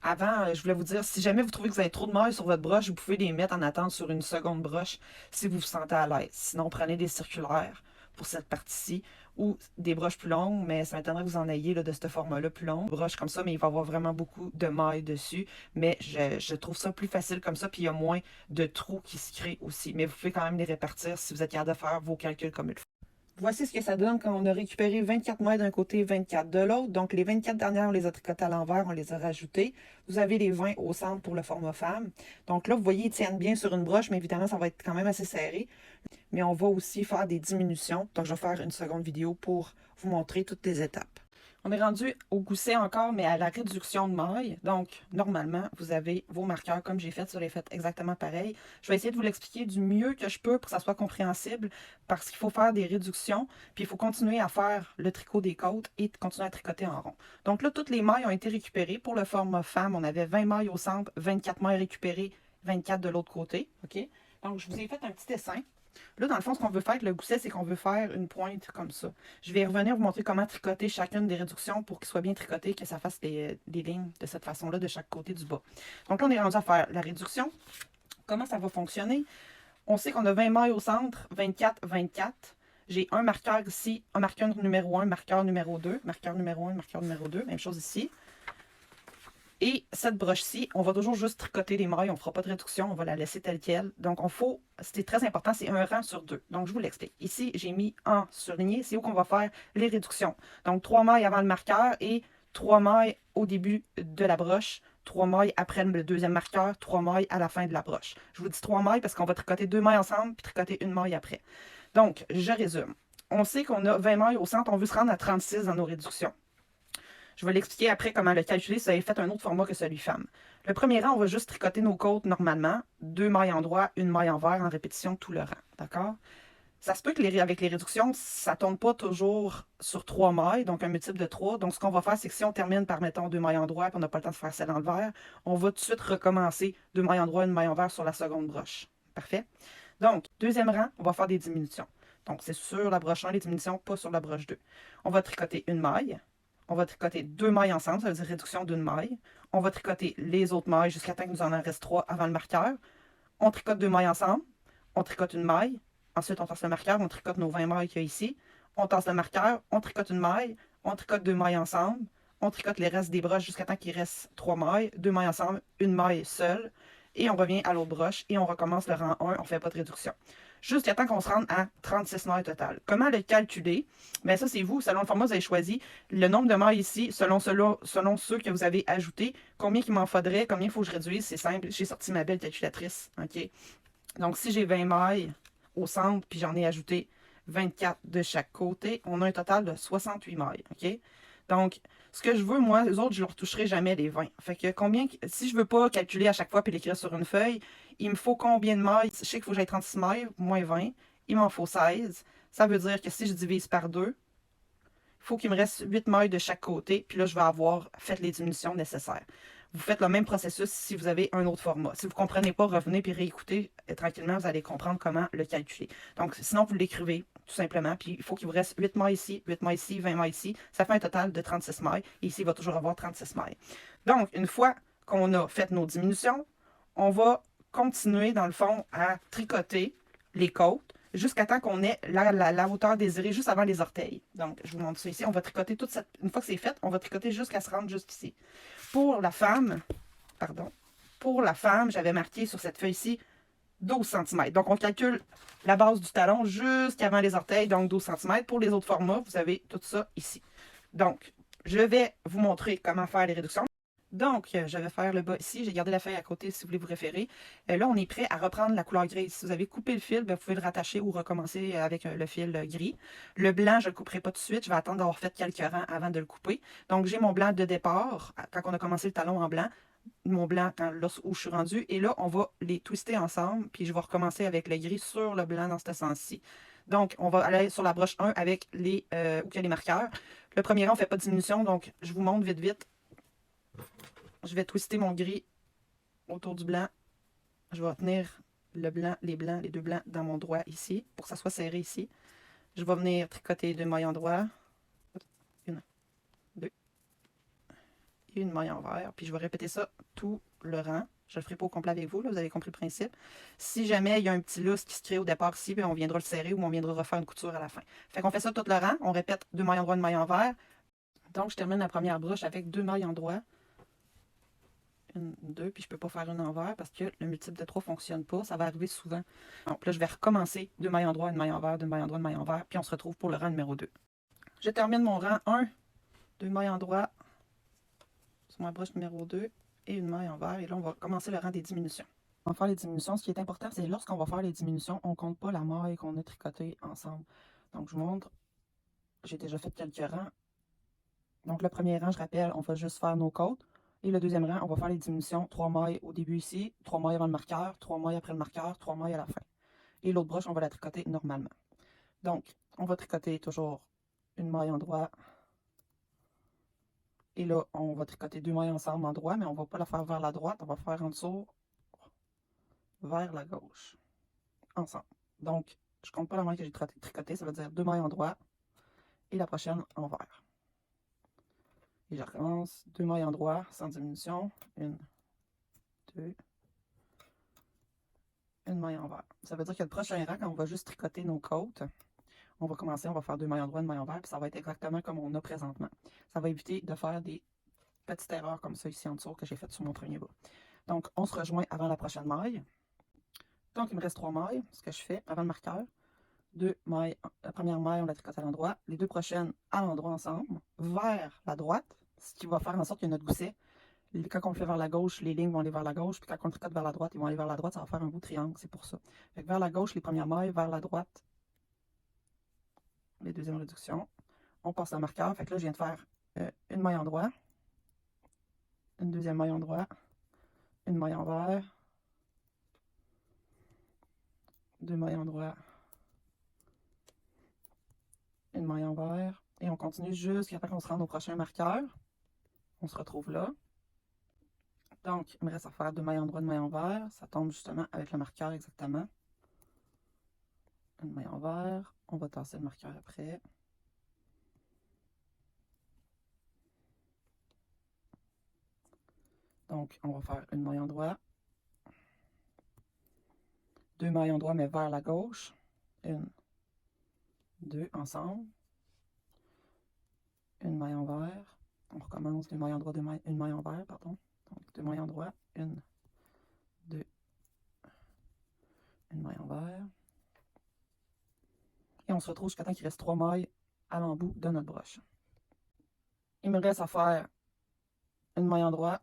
Avant, je voulais vous dire, si jamais vous trouvez que vous avez trop de mailles sur votre broche, vous pouvez les mettre en attente sur une seconde broche si vous vous sentez à l'aise. Sinon, prenez des circulaires pour cette partie-ci ou des broches plus longues, mais ça m'étonnerait que vous en ayez là, de ce format-là plus long. Broche comme ça, mais il va y avoir vraiment beaucoup de mailles dessus. Mais je trouve ça plus facile comme ça, puis il y a moins de trous qui se créent aussi. Mais vous pouvez quand même les répartir si vous êtes capable de faire vos calculs comme il faut. Voici ce que ça donne quand on a récupéré 24 mailles d'un côté, 24 de l'autre. Donc, les 24 dernières, on les a tricotées à l'envers, on les a rajoutées. Vous avez les 20 au centre pour le format femme. Donc là, vous voyez, ils tiennent bien sur une broche, mais évidemment, ça va être quand même assez serré. Mais on va aussi faire des diminutions. Donc, je vais faire une seconde vidéo pour vous montrer toutes les étapes. On est rendu au gousset encore, mais à la réduction de mailles. Donc, normalement, vous avez vos marqueurs comme j'ai fait. Ça, les fait exactement pareil. Je vais essayer de vous l'expliquer du mieux que je peux pour que ça soit compréhensible parce qu'il faut faire des réductions, puis il faut continuer à faire le tricot des côtes et continuer à tricoter en rond. Donc là, toutes les mailles ont été récupérées. Pour le format femme, on avait 20 mailles au centre, 24 mailles récupérées, 24 de l'autre côté. OK? Donc, je vous ai fait un petit dessin. Là, dans le fond, ce qu'on veut faire avec le gousset, c'est qu'on veut faire une pointe comme ça. Je vais revenir vous montrer comment tricoter chacune des réductions pour qu'il soit bien tricoté, que ça fasse des lignes de cette façon-là de chaque côté du bas. Donc là, on est rendu à faire la réduction. Comment ça va fonctionner? On sait qu'on a 20 mailles au centre, 24, 24. J'ai un marqueur ici, un marqueur numéro 1, marqueur numéro 2, marqueur numéro 1, marqueur numéro 2, même chose ici. Et cette broche-ci, on va toujours juste tricoter les mailles, on ne fera pas de réduction, on va la laisser telle qu'elle. Donc, c'était très important, c'est un rang sur deux. Donc, je vous l'explique. Ici, j'ai mis en surligné, c'est où qu'on va faire les réductions. Donc, 3 mailles avant le marqueur et 3 mailles au début de la broche, 3 mailles après le deuxième marqueur, 3 mailles à la fin de la broche. Je vous dis 3 mailles parce qu'on va tricoter 2 mailles ensemble puis tricoter une maille après. Donc, je résume. On sait qu'on a 20 mailles au centre, on veut se rendre à 36 dans nos réductions. Je vais l'expliquer après comment le calculer si vous avez fait un autre format que celui femme. Le premier rang, on va juste tricoter nos côtes normalement. 2 mailles en droit, une maille envers en répétition tout le rang. D'accord? Ça se peut que avec les réductions, ça ne tourne pas toujours sur 3 mailles, donc un multiple de 3. Donc, ce qu'on va faire, c'est que si on termine par, mettons, 2 mailles en droit et on n'a pas le temps de faire celle en vert, on va tout de suite recommencer 2 mailles en droit, une maille envers sur la seconde broche. Parfait? Donc, deuxième rang, on va faire des diminutions. Donc, c'est sur la broche 1, les diminutions, pas sur la broche 2. On va tricoter une maille. On va tricoter 2 mailles ensemble, ça veut dire réduction d'une maille. On va tricoter les autres mailles jusqu'à temps que nous en reste 3 avant le marqueur. On tricote 2 mailles ensemble. On tricote une maille. Ensuite, on tasse le marqueur. On tricote nos 20 mailles qu'il y a ici. On tasse le marqueur. On tricote une maille. On tricote 2 mailles ensemble. On tricote les restes des broches jusqu'à temps qu'il reste 3 mailles. 2 mailles ensemble. Une maille seule. Et on revient à l'autre broche. Et on recommence le rang 1. On ne fait pas de réduction. Jusqu'à temps qu'on se rende à 36 mailles total. Comment le calculer? Bien, ça, c'est vous, selon le format que vous avez choisi. Le nombre de mailles ici, selon ceux que vous avez ajoutés. Combien il m'en faudrait, combien il faut que je réduise, c'est simple. J'ai sorti ma belle calculatrice. OK? Donc, si j'ai 20 mailles au centre, puis j'en ai ajouté 24 de chaque côté, on a un total de 68 mailles. OK? Donc, ce que je veux, moi, les autres, je ne leur toucherai jamais les 20. Fait que si je ne veux pas calculer à chaque fois puis l'écrire sur une feuille, il me faut combien de mailles? Je sais qu'il faut que j'aille 36 mailles, moins 20. Il m'en faut 16. Ça veut dire que si je divise par 2, il faut qu'il me reste 8 mailles de chaque côté. Puis là, je vais avoir fait les diminutions nécessaires. Vous faites le même processus si vous avez un autre format. Si vous ne comprenez pas, revenez puis réécoutez tranquillement, vous allez comprendre comment le calculer. Donc, sinon, vous l'écrivez tout simplement. Puis, il faut qu'il vous reste 8 mailles ici, 8 mailles ici, 20 mailles ici. Ça fait un total de 36 mailles. Et ici, il va toujours avoir 36 mailles. Donc, une fois qu'on a fait nos diminutions, on va continuer, dans le fond, à tricoter les côtes jusqu'à temps qu'on ait la hauteur désirée juste avant les orteils. Donc, je vous montre ça ici. On va tricoter toute cette... Une fois que c'est fait, on va tricoter jusqu'à se rendre jusqu'ici. Pour la femme, j'avais marqué sur cette feuille-ci 12 cm. Donc, on calcule la base du talon jusqu'avant les orteils, donc 12 cm. Pour les autres formats, vous avez tout ça ici. Donc, je vais vous montrer comment faire les réductions. Donc, je vais faire le bas ici. J'ai gardé la feuille à côté si vous voulez vous référer. Là, on est prêt à reprendre la couleur grise. Si vous avez coupé le fil, bien, vous pouvez le rattacher ou recommencer avec le fil gris. Le blanc, je ne le couperai pas tout de suite. Je vais attendre d'avoir fait quelques rangs avant de le couper. Donc, j'ai mon blanc de départ, quand on a commencé le talon en blanc. Mon blanc là où je suis rendue. Et là, on va les twister ensemble. Puis, je vais recommencer avec le gris sur le blanc dans ce sens-ci. Donc, on va aller sur la broche 1 avec où il y a les marqueurs. Le premier rang, on ne fait pas de diminution. Donc, je vous montre vite. Je vais twister mon gris autour du blanc. Je vais tenir le blanc, les deux blancs dans mon droit ici, pour que ça soit serré ici. Je vais venir tricoter 2 mailles en droit. 1, 2. Et une maille envers. Puis je vais répéter ça tout le rang. Je ne le ferai pas au complet avec vous, là, vous avez compris le principe. Si jamais il y a un petit lousse qui se crée au départ ici, bien, on viendra le serrer ou on viendra refaire une couture à la fin. Fait qu'on fait ça tout le rang. On répète 2 mailles en droit, 1 maille envers. Donc, je termine la première broche avec 2 mailles en droit. une, deux, puis je peux pas faire une envers parce que le multiple de 3 fonctionne pas. Ça va arriver souvent. Donc là, je vais recommencer 2 mailles en droit, une maille envers, 2 mailles en droit, une maille envers, puis on se retrouve pour le rang numéro 2. Je termine mon rang 1, 2 mailles en droit sur ma broche numéro 2 et une maille envers. Et là, on va commencer le rang des diminutions. On va faire les diminutions. Ce qui est important, c'est lorsqu'on va faire les diminutions, on ne compte pas la maille qu'on a tricotée ensemble. Donc, je vous montre. J'ai déjà fait quelques rangs. Donc, le premier rang, je rappelle, on va juste faire nos côtes. Et le deuxième rang, on va faire les diminutions. 3 mailles au début ici, 3 mailles avant le marqueur, 3 mailles après le marqueur, 3 mailles à la fin. Et l'autre broche, on va la tricoter normalement. Donc, on va tricoter toujours une maille en droit. Et là, on va tricoter 2 mailles ensemble en droit, mais on ne va pas la faire vers la droite, on va faire en dessous vers la gauche. Ensemble. Donc, je ne compte pas la maille que j'ai tricotée, ça veut dire 2 mailles en droit et la prochaine envers. Et je recommence 2 mailles en droit sans diminution. 1, 2, une maille envers. Ça veut dire que le prochain rang, quand on va juste tricoter nos côtes, on va commencer, on va faire 2 mailles en droit, une maille envers, puis ça va être exactement comme on a présentement. Ça va éviter de faire des petites erreurs comme ça ici en dessous que j'ai faites sur mon premier bas. Donc, on se rejoint avant la prochaine maille. Donc, il me reste 3 mailles. Ce que je fais avant le marqueur, 2 mailles. La première maille, on la tricote à l'endroit. Les 2 prochaines à l'endroit ensemble, vers la droite, ce qui va faire en sorte que notre gousset, quand on le fait vers la gauche, les lignes vont aller vers la gauche, puis quand on le tricote vers la droite, ils vont aller vers la droite, ça va faire un beau triangle, c'est pour ça. Fait que vers la gauche, les premières mailles, vers la droite, les deuxièmes réductions. On passe le marqueur. Fait que là, je viens de faire une maille en droit, une deuxième maille en droit, une maille envers, 2 mailles en droit, une maille envers, et on continue jusqu'à temps qu'on se rende au prochain marqueur. On se retrouve là. Donc, il me reste à faire 2 mailles en droit, 1 maille envers. Ça tombe justement avec le marqueur exactement. Une maille envers. On va tasser le marqueur après. Donc, on va faire une maille en droit. 2 mailles en droit, mais vers la gauche. 1, 2, ensemble. Une maille envers. On recommence 2 mailles en droit, une maille envers, pardon. Donc, 2 mailles en droit. 1, 2, une maille envers. Et on se retrouve jusqu'à temps qu'il reste 3 mailles à l'embout de notre broche. Il me reste à faire une maille en droit,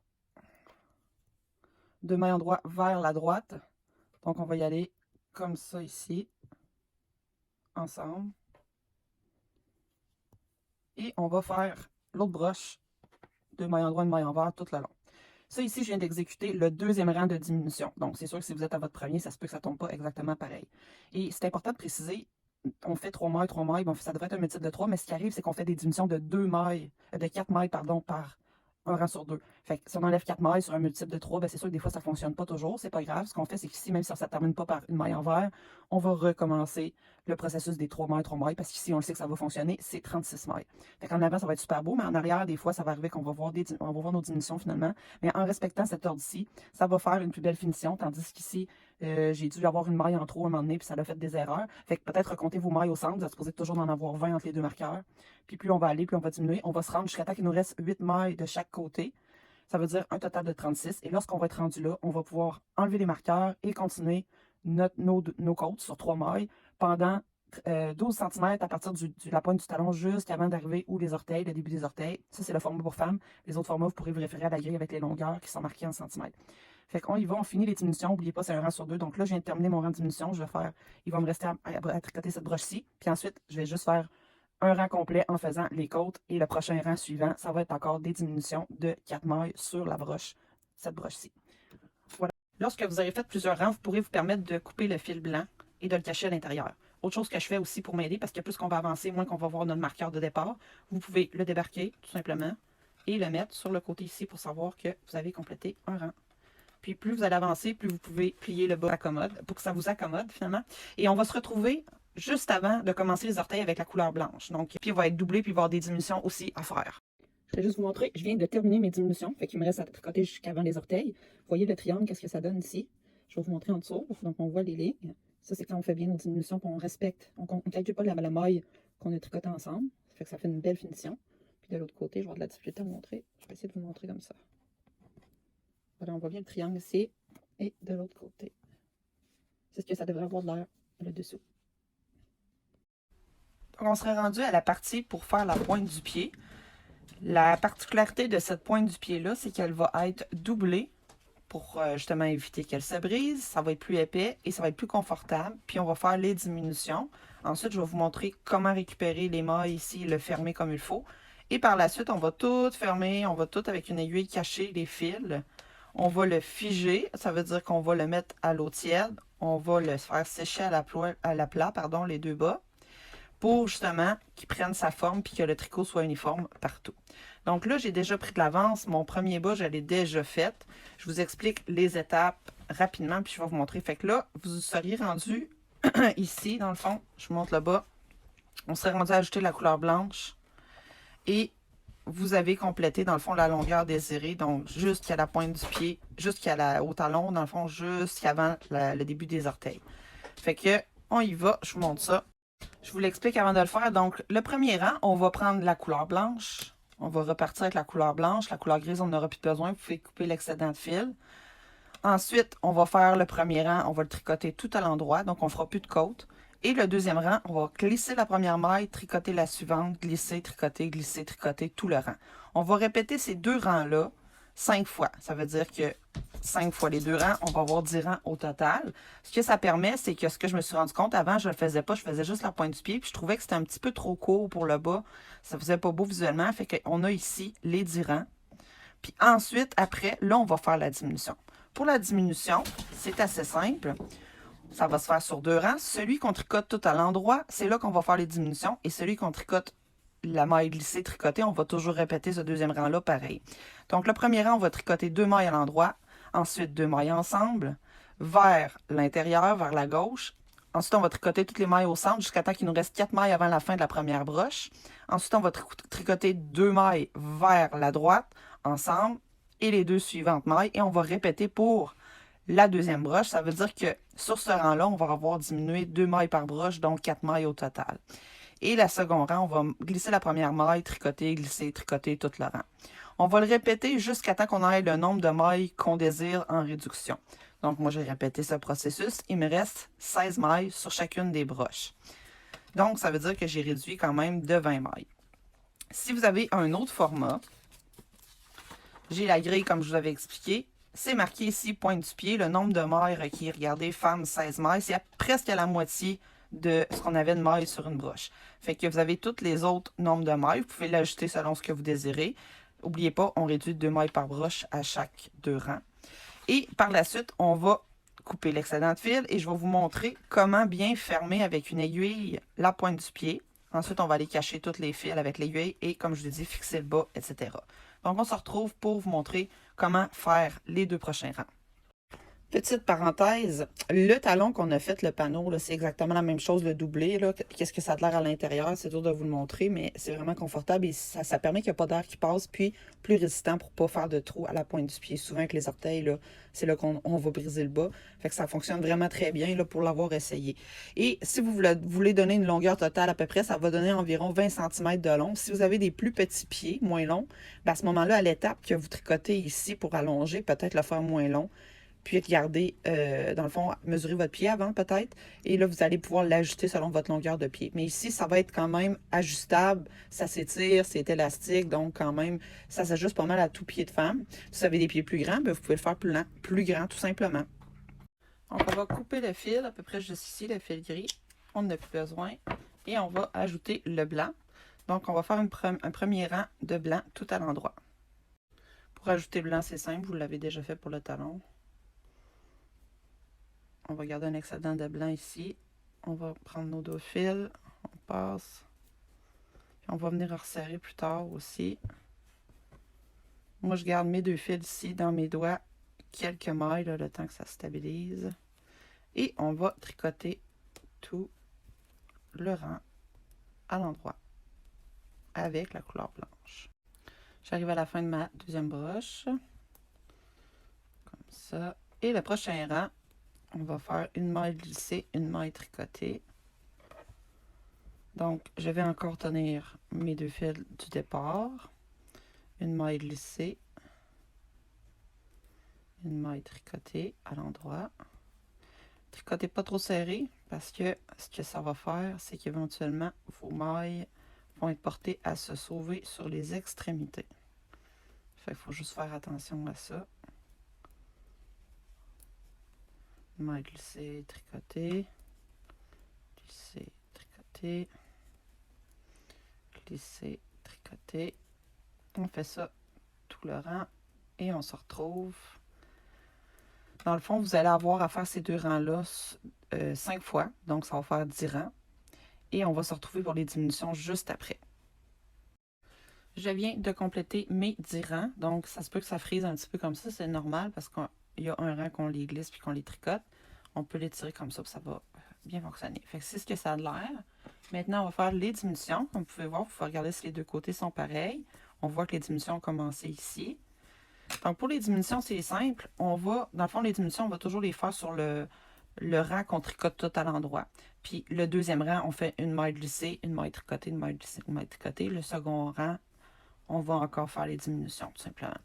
2 mailles en droit vers la droite. Donc, on va y aller comme ça ici, ensemble. Et on va faire l'autre broche, 2 mailles en droit, une maille envers, tout le long. Ça, ici, je viens d'exécuter le deuxième rang de diminution. Donc, c'est sûr que si vous êtes à votre premier, ça se peut que ça ne tombe pas exactement pareil. Et c'est important de préciser, on fait 3 mailles, bon, ça devrait être un multiple de 3, mais ce qui arrive, c'est qu'on fait des diminutions de 4 mailles, pardon, par un rang sur 2. Fait que si on enlève 4 mailles sur un multiple de 3, ben c'est sûr que des fois, ça ne fonctionne pas toujours. C'est pas grave. Ce qu'on fait, c'est qu'ici, même si ça ne termine pas par une maille envers, on va recommencer le processus des 3 mailles, parce qu'ici, on le sait que ça va fonctionner, c'est 36 mailles. Fait qu'en avant, ça va être super beau, mais en arrière, des fois, ça va arriver qu'on va voir, on va voir nos diminutions finalement. Mais en respectant cet ordre-ci, ça va faire une plus belle finition, tandis qu'ici, j'ai dû avoir une maille en trop à un moment donné, puis ça a fait des erreurs. Fait que peut-être recomptez vos mailles au centre, vous êtes supposé toujours en avoir 20 entre les deux marqueurs. Puis plus on va aller, plus on va diminuer. On va se rendre jusqu'à temps qu'il nous reste 8 mailles de chaque côté. Ça veut dire un total de 36. Et lorsqu'on va être rendu là, on va pouvoir enlever les marqueurs et continuer nos côtes sur 3 mailles pendant 12 cm à partir de la pointe du talon jusqu'avant d'arriver où les orteils, le début des orteils. Ça, c'est le format pour femmes. Les autres formats, vous pourrez vous référer à la grille avec les longueurs qui sont marquées en centimètres. Fait qu'on y va, on finit les diminutions. N'oubliez pas, c'est un rang sur 2. Donc là, je viens de terminer mon rang de diminution. Il va me rester à tricoter cette broche-ci. Puis ensuite, je vais juste faire un rang complet en faisant les côtes. Et le prochain rang suivant, ça va être encore des diminutions de 4 mailles sur la broche, cette broche-ci. Voilà. Lorsque vous avez fait plusieurs rangs, vous pourrez vous permettre de couper le fil blanc et de le cacher à l'intérieur. Autre chose que je fais aussi pour m'aider, parce que plus qu'on va avancer, moins qu'on va voir notre marqueur de départ, vous pouvez le débarquer tout simplement et le mettre sur le côté ici pour savoir que vous avez complété un rang. Puis plus vous allez avancer, plus vous pouvez plier le bas pour que ça vous accommode finalement. Et on va se retrouver juste avant de commencer les orteils avec la couleur blanche. Donc, puis il va être doublé, puis il va y avoir des diminutions aussi à faire. Je vais juste vous montrer, je viens de terminer mes diminutions, fait qu'il me reste à tricoter jusqu'avant les orteils. Vous voyez le triangle, qu'est-ce que ça donne ici? Je vais vous montrer en dessous. Donc, on voit les lignes. Ça, c'est quand on fait bien nos diminutions, puis on respecte, on ne calcule pas la maille qu'on a tricotée ensemble. Ça fait que ça fait une belle finition. Puis de l'autre côté, je vais avoir de la difficulté à vous montrer. Je vais essayer de vous montrer comme ça. Vous voyez, ça fait une belle finition. Puis de l'autre côté, je vais avoir de la difficulté à vous montrer. Je vais essayer de vous montrer comme ça. Vous voyez, ça fait une belle finition. Puis de l'autre côté, je vais avoir de la difficulté à vous montrer. Je vais essayer de vous montrer comme ça. Voilà, on voit bien le triangle ici et de l'autre côté. C'est ce que ça devrait avoir de l'air, le dessous. Donc, on serait rendu à la partie pour faire la pointe du pied. La particularité de cette pointe du pied-là, c'est qu'elle va être doublée pour justement éviter qu'elle se brise. Ça va être plus épais et ça va être plus confortable. Puis on va faire les diminutions. Ensuite, je vais vous montrer comment récupérer les mailles ici et le fermer comme il faut. Et par la suite, on va tout fermer. On va tout avec une aiguille cacher les fils. On va le figer. Ça veut dire qu'on va le mettre à l'eau tiède. On va le faire sécher à la plat, pardon, les deux bas, pour justement qu'il prenne sa forme puis que le tricot soit uniforme partout. Donc là, j'ai déjà pris de l'avance. Mon premier bas, je l'ai déjà fait. Je vous explique les étapes rapidement puis je vais vous montrer. Fait que là, vous seriez rendu ici, dans le fond, je vous montre le bas. On serait rendu à ajouter la couleur blanche et vous avez complété, dans le fond, la longueur désirée. Donc, jusqu'à la pointe du pied, au talon, dans le fond, jusqu'avant le début des orteils. Fait que, on y va. Je vous montre ça. Je vous l'explique avant de le faire. Donc, le premier rang, on va prendre la couleur blanche. On va repartir avec la couleur blanche. La couleur grise, on n'aura plus besoin. Vous pouvez couper l'excédent de fil. Ensuite, on va faire le premier rang. On va le tricoter tout à l'endroit. Donc, on ne fera plus de côte. Et le deuxième rang, on va glisser la première maille, tricoter la suivante, glisser, tricoter tout le rang. On va répéter ces deux rangs-là 5 fois. Ça veut dire que 5 fois les deux rangs, on va avoir 10 rangs au total. Ce que ça permet, c'est que ce que je me suis rendu compte, avant, je ne le faisais pas, je faisais juste la pointe du pied, puis je trouvais que c'était un petit peu trop court pour le bas. Ça faisait pas beau visuellement, fait qu'on a ici les 10 rangs. Puis ensuite, après, là, on va faire la diminution. Pour la diminution, c'est assez simple. Ça va se faire sur deux rangs. Celui qu'on tricote tout à l'endroit, c'est là qu'on va faire les diminutions. Et celui qu'on tricote la maille glissée, tricotée, on va toujours répéter ce deuxième rang-là pareil. Donc, le premier rang, on va tricoter deux mailles à l'endroit. Ensuite, deux mailles ensemble vers l'intérieur, vers la gauche. Ensuite, on va tricoter toutes les mailles au centre jusqu'à temps qu'il nous reste 4 mailles avant la fin de la première broche. Ensuite, on va tricoter deux mailles vers la droite, ensemble, et les deux suivantes mailles. Et on va répéter pour la deuxième broche. Ça veut dire que sur ce rang-là, on va avoir diminué 2 mailles par broche, donc 4 mailles au total. Et la seconde rang, on va glisser la première maille, tricoter, glisser, tricoter tout le rang. On va le répéter jusqu'à temps qu'on ait le nombre de mailles qu'on désire en réduction. Donc, moi, j'ai répété ce processus. Il me reste 16 mailles sur chacune des broches. Donc, ça veut dire que j'ai réduit quand même de 20 mailles. Si vous avez un autre format, j'ai la grille comme je vous avais expliqué. C'est marqué ici, pointe du pied, le nombre de mailles requis. Regardez, femme, 16 mailles. C'est presque à la moitié de ce qu'on avait de mailles sur une broche. Fait que vous avez tous les autres nombres de mailles. Vous pouvez l'ajouter selon ce que vous désirez. N'oubliez pas, on réduit 2 mailles par broche à chaque deux rangs. Et par la suite, on va couper l'excédent de fil et je vais vous montrer comment bien fermer avec une aiguille la pointe du pied. Ensuite, on va aller cacher tous les fils avec l'aiguille et, comme je vous ai dit, fixer le bas, etc. Donc, on se retrouve pour vous montrer comment faire les deux prochains rangs. Petite parenthèse, le talon qu'on a fait, le panneau, c'est exactement la même chose, le doublé. Qu'est-ce que ça a de l'air à l'intérieur? C'est dur de vous le montrer, mais c'est vraiment confortable et ça permet qu'il n'y a pas d'air qui passe, puis plus résistant pour ne pas faire de trou à la pointe du pied. Souvent avec les orteils, c'est là qu'on va briser le bas. Fait que ça fonctionne vraiment très bien là, pour l'avoir essayé. Et si vous voulez donner une longueur totale à peu près, ça va donner environ 20 cm de long. Si vous avez des plus petits pieds, moins longs, à ce moment-là, à l'étape que vous tricotez ici pour allonger, peut-être le faire moins long. Puis regardez, dans le fond, mesurez votre pied avant peut-être. Et là, vous allez pouvoir l'ajuster selon votre longueur de pied. Mais ici, ça va être quand même ajustable. Ça s'étire, c'est élastique. Donc, quand même, ça s'ajuste pas mal à tout pied de femme. Si vous avez des pieds plus grands, bien, vous pouvez le faire plus grand, tout simplement. Donc, on va couper le fil, à peu près juste ici, le fil gris. On n'en a plus besoin. Et on va ajouter le blanc. Donc, on va faire un premier rang de blanc tout à l'endroit. Pour ajouter le blanc, c'est simple. Vous l'avez déjà fait pour le talon. On va garder un excédent de blanc ici. On va prendre nos deux fils. On passe. Puis on va venir resserrer plus tard aussi. Moi, je garde mes deux fils ici dans mes doigts. Quelques mailles, là, le temps que ça se stabilise. Et on va tricoter tout le rang à l'endroit avec la couleur blanche. J'arrive à la fin de ma deuxième broche. Comme ça. Et le prochain rang, on va faire une maille glissée, une maille tricotée. Donc, je vais encore tenir mes deux fils du départ. Une maille glissée. une maille tricotée à l'endroit. Tricotez pas trop serré parce que ce que ça va faire, c'est qu'éventuellement, vos mailles vont être portées à se sauver sur les extrémités. Fait qu'il faut juste faire attention à ça. Maille glissée, tricotée, glisser, tricoter, glisser, tricoter. On fait ça tout le rang et on se retrouve. Dans le fond, vous allez avoir à faire ces deux rangs-là 5 fois, donc ça va faire 10 rangs. Et on va se retrouver pour les diminutions juste après. Je viens de compléter mes 10 rangs, donc ça se peut que ça frise un petit peu comme ça, c'est normal parce qu'il y a un rang qu'on les glisse puis qu'on les tricote. On peut les tirer comme ça, puis ça va bien fonctionner. Fait que c'est ce que ça a l'air. Maintenant, on va faire les diminutions. Comme vous pouvez voir, vous pouvez regarder si les deux côtés sont pareils. On voit que les diminutions ont commencé ici. Donc, pour les diminutions, c'est simple. Dans le fond, les diminutions, on va toujours les faire sur le rang qu'on tricote tout à l'endroit. Puis, le deuxième rang, on fait une maille glissée, une maille tricotée, une maille glissée, une maille tricotée. Le second rang, on va encore faire les diminutions, tout simplement.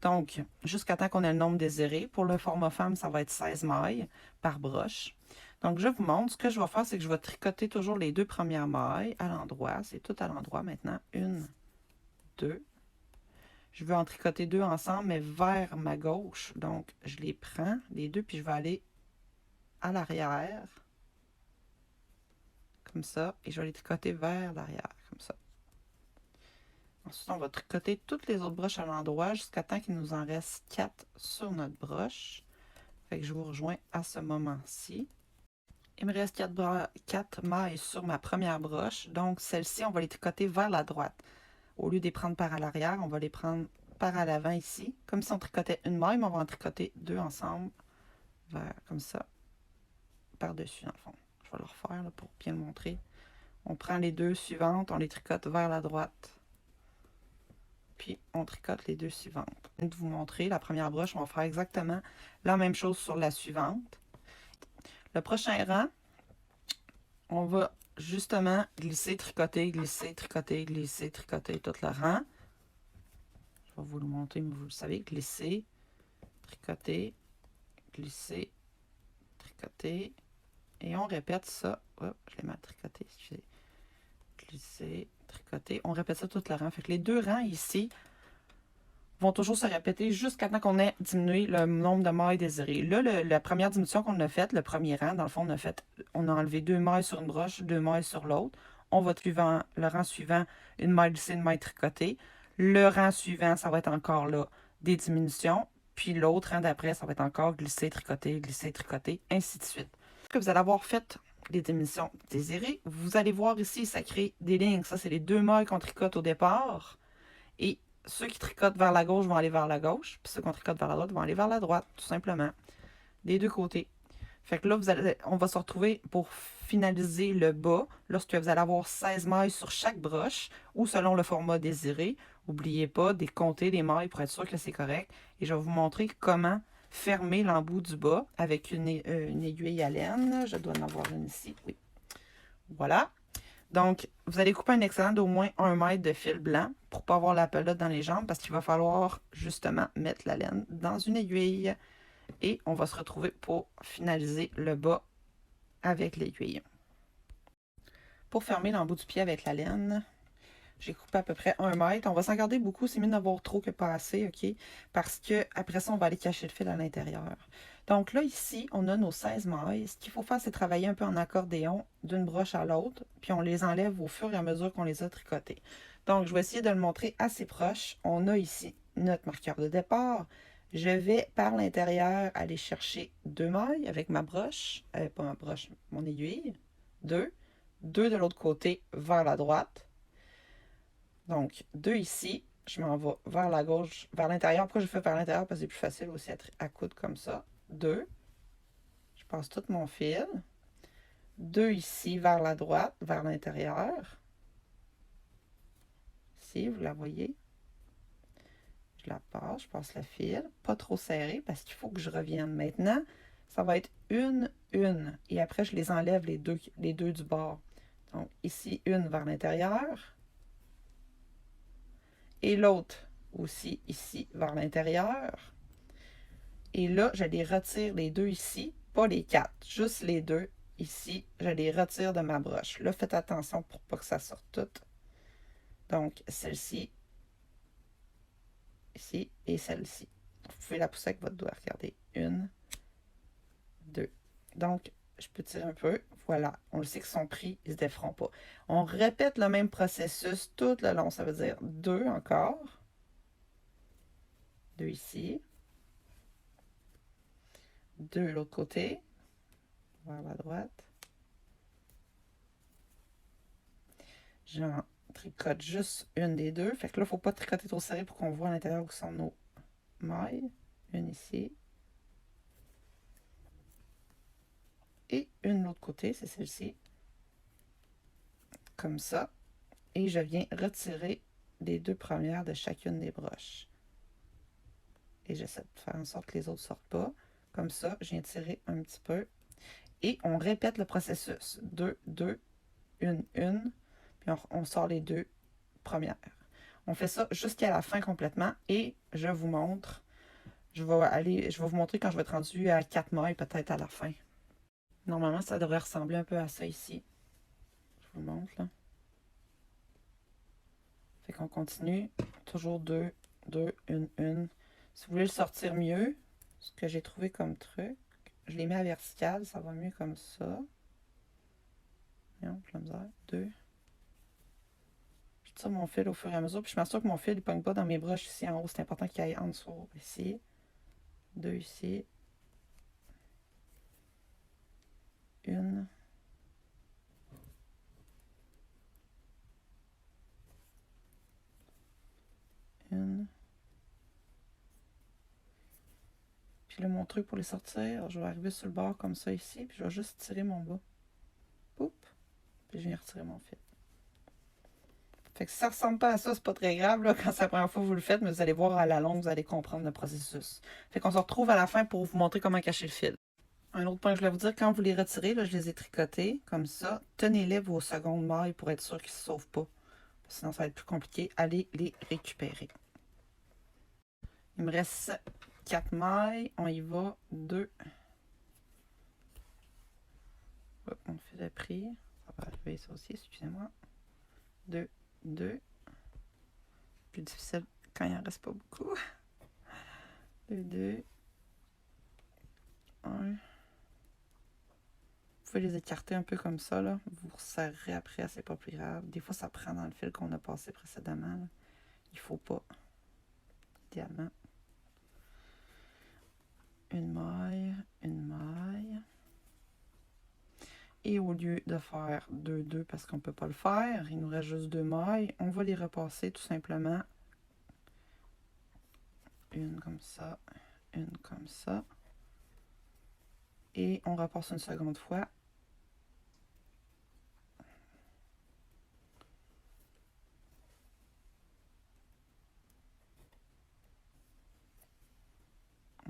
Donc, jusqu'à temps qu'on ait le nombre désiré. Pour le format femme, ça va être 16 mailles par broche. Donc, je vous montre. Ce que je vais faire, c'est que je vais tricoter toujours les deux premières mailles à l'endroit. C'est tout à l'endroit maintenant. 1, 2. Je veux en tricoter 2 ensemble, mais vers ma gauche. Donc, je les prends, les deux, puis je vais aller à l'arrière. Comme ça. Et je vais les tricoter vers l'arrière, comme ça. Ensuite, on va tricoter toutes les autres broches à l'endroit jusqu'à temps qu'il nous en reste 4 sur notre broche. Fait que je vous rejoins à ce moment-ci. Il me reste 4 mailles sur ma première broche. Donc, celles-ci, on va les tricoter vers la droite. Au lieu de les prendre par à l'arrière, on va les prendre par à l'avant ici. Comme si on tricotait une maille, mais on va en tricoter 2 ensemble. Comme ça. Par-dessus, dans le fond. Je vais le refaire là, pour bien le montrer. On prend les deux suivantes, on les tricote vers la droite. Puis, on tricote les deux suivantes. Je viens de vous montrer la première broche, on va faire exactement la même chose sur la suivante. Le prochain rang, on va justement glisser, tricoter, glisser, tricoter, glisser, tricoter tout le rang. Je vais vous le montrer, mais vous le savez, glisser, tricoter, glisser, tricoter. Et on répète ça. Oh, je l'ai mal tricoté, excusez. Glisser, tricoter. On répète ça tout le rang. Fait que les deux rangs ici vont toujours se répéter jusqu'à temps qu'on ait diminué le nombre de mailles désirées. Là, la première diminution qu'on a faite, le premier rang, dans le fond, on a enlevé 2 mailles sur une broche, 2 mailles sur l'autre. On va suivant le rang suivant, une maille glissée, une maille tricotée. Le rang suivant, ça va être encore là des diminutions. Puis l'autre rang d'après, ça va être encore glisser, tricoter, ainsi de suite. Que vous allez avoir fait les diminutions désirées, vous allez voir ici, ça crée des lignes. Ça, c'est les 2 mailles qu'on tricote au départ. Et ceux qui tricotent vers la gauche vont aller vers la gauche, puis ceux qui tricotent vers la droite vont aller vers la droite, tout simplement. Des deux côtés. Fait que là, on va se retrouver pour finaliser le bas, lorsque vous allez avoir 16 mailles sur chaque broche, ou selon le format désiré. N'oubliez pas de compter les mailles pour être sûr que c'est correct. Et je vais vous montrer comment fermer l'embout du bas avec une aiguille à laine. Je dois en avoir une ici, oui. Voilà. Donc, vous allez couper un excédent d'au moins 1 mètre de fil blanc pour ne pas avoir la pelote dans les jambes parce qu'il va falloir justement mettre la laine dans une aiguille. Et on va se retrouver pour finaliser le bas avec l'aiguille. Pour fermer l'embout du pied avec la laine, j'ai coupé à peu près 1 mètre. On va s'en garder beaucoup, c'est mieux d'avoir trop que pas assez, ok? Parce que après ça, on va aller cacher le fil à l'intérieur. Donc là, ici, on a nos 16 mailles. Ce qu'il faut faire, c'est travailler un peu en accordéon d'une broche à l'autre, puis on les enlève au fur et à mesure qu'on les a tricotées. Donc, je vais essayer de le montrer assez proche. On a ici notre marqueur de départ. Je vais, par l'intérieur, aller chercher 2 mailles avec ma broche, pas ma broche, mon aiguille. 2. 2 de l'autre côté, vers la droite. Donc, 2 ici. Je m'en vais vers la gauche, vers l'intérieur. Pourquoi je fais vers l'intérieur? Parce que c'est plus facile aussi à coudre comme ça. 2. Je passe tout mon fil. 2 ici vers la droite, vers l'intérieur. Ici, vous la voyez. Je la passe, je passe le fil. Pas trop serré parce qu'il faut que je revienne. Maintenant, ça va être une. Et après, je les enlève les deux du bord. Donc, ici, une vers l'intérieur. Et l'autre aussi, ici, vers l'intérieur. Et là, je les retire les deux ici, pas les quatre, juste les deux ici. Je les retire de ma broche. Là, faites attention pour pas que ça sorte tout. Donc, celle-ci, ici, et celle-ci. Vous pouvez la pousser avec votre doigt. Regardez. 1, 2. Donc, je peux tirer un peu. Voilà. On le sait qu'ils sont pris, ils ne se déferont pas. On répète le même processus tout le long. Ça veut dire 2 encore. 2 ici. 2 de l'autre côté. Vers la droite. J'en tricote juste une des deux. Fait que là, il ne faut pas tricoter trop serré pour qu'on voit à l'intérieur où sont nos mailles. Une ici. Et une de l'autre côté, c'est celle-ci. Comme ça. Et je viens retirer les deux premières de chacune des broches. Et j'essaie de faire en sorte que les autres ne sortent pas. Comme ça, je viens tirer un petit peu. Et on répète le processus. 2, 2, 1, 1. Puis on sort les deux premières. On fait ça jusqu'à la fin complètement. Et je vous montre. Je vais vous montrer quand je vais être rendu à 4 mailles, peut-être à la fin. Normalement, ça devrait ressembler un peu à ça ici. Je vous montre là. Fait qu'on continue. Toujours 2, 2, 1, 1. Si vous voulez le sortir mieux, ce que j'ai trouvé comme truc, je les mets à vertical, ça va mieux comme ça. Non, je la misère. 2. Je tire mon fil au fur et à mesure, puis je m'assure que mon fil ne pogne pas dans mes broches ici en haut. C'est important qu'il aille en dessous. Ici. 2 ici. 1. Une. Puis là, mon truc pour les sortir, je vais arriver sur le bord comme ça ici, puis je vais juste tirer mon bas. Poup. Puis je viens retirer mon fil. Fait que si ça ressemble pas à ça, c'est pas très grave là, quand c'est la première fois que vous le faites, mais vous allez voir à la longue, vous allez comprendre le processus. Fait qu'on se retrouve à la fin pour vous montrer comment cacher le fil. Un autre point que je voulais vous dire, quand vous les retirez, là, je les ai tricotés comme ça. Tenez-les vos secondes mailles pour être sûr qu'ils ne se sauvent pas. Sinon, ça va être plus compliqué. Allez les récupérer. Il me reste 4 mailles. On y va. 2. Hop, mon fil est pris. Ça va arriver ça aussi, excusez-moi. 2, 2. Plus difficile quand il n'en reste pas beaucoup. 2, 2. 1. Vous pouvez les écarter un peu comme ça, là. Vous resserrerez après, c'est pas plus grave. Des fois, ça prend dans le fil qu'on a passé précédemment, là. Il faut pas. Idéalement. Une maille, une maille. Et au lieu de faire 2, 2 parce qu'on ne peut pas le faire, il nous reste juste 2 mailles, on va les repasser tout simplement. Une comme ça, une comme ça. Et on repasse une seconde fois.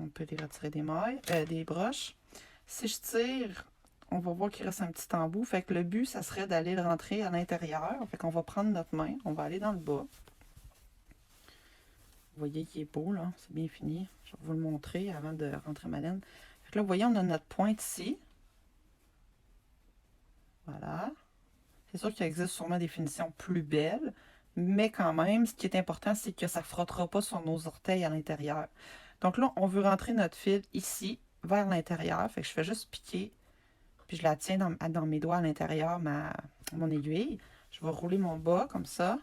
On peut les retirer des mailles, des broches. Si je tire, on va voir qu'il reste un petit embout. Fait que le but, ça serait d'aller le rentrer à l'intérieur. Fait qu'on va prendre notre main, on va aller dans le bas. Vous voyez qu'il est beau, là. C'est bien fini. Je vais vous le montrer avant de rentrer ma laine. Fait que là, vous voyez, on a notre pointe ici. Voilà. C'est sûr qu'il existe sûrement des finitions plus belles. Mais quand même, ce qui est important, c'est que ça ne frottera pas sur nos orteils à l'intérieur. Donc là, on veut rentrer notre fil ici, vers l'intérieur. Fait que je fais juste piquer. Puis je la tiens dans mes doigts à l'intérieur, mon aiguille. Je vais rouler mon bas comme ça.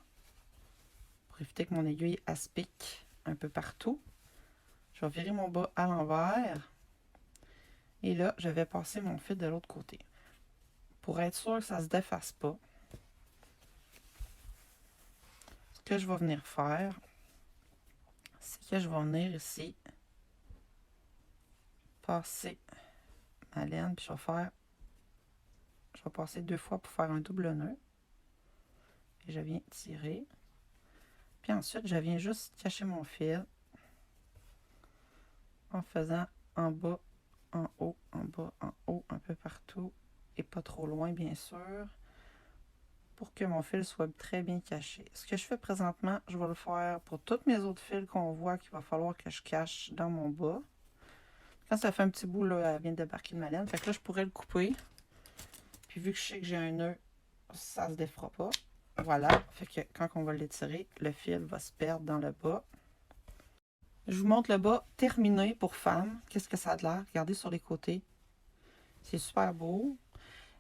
Pour éviter que mon aiguille se pique un peu partout. Je vais virer mon bas à l'envers. Et là, je vais passer mon fil de l'autre côté. Pour être sûr que ça ne se défasse pas. Ce que je vais venir faire, c'est que je vais venir ici, passer ma laine, puis je vais passer 2 fois pour faire un double nœud. Et je viens tirer. Puis ensuite, je viens juste cacher mon fil en faisant en bas, en haut, en bas, en haut, un peu partout. Et pas trop loin, bien sûr, pour que mon fil soit très bien caché. Ce que je fais présentement, je vais le faire pour toutes mes autres fils qu'on voit qu'il va falloir que je cache dans mon bas. Quand ça fait un petit bout, là, elle vient de débarquer de ma laine. Fait que là, je pourrais le couper. Puis vu que je sais que j'ai un nœud, ça se défera pas. Voilà. Fait que quand on va l'étirer, le fil va se perdre dans le bas. Je vous montre le bas terminé pour femme. Qu'est-ce que ça a de l'air? Regardez sur les côtés. C'est super beau.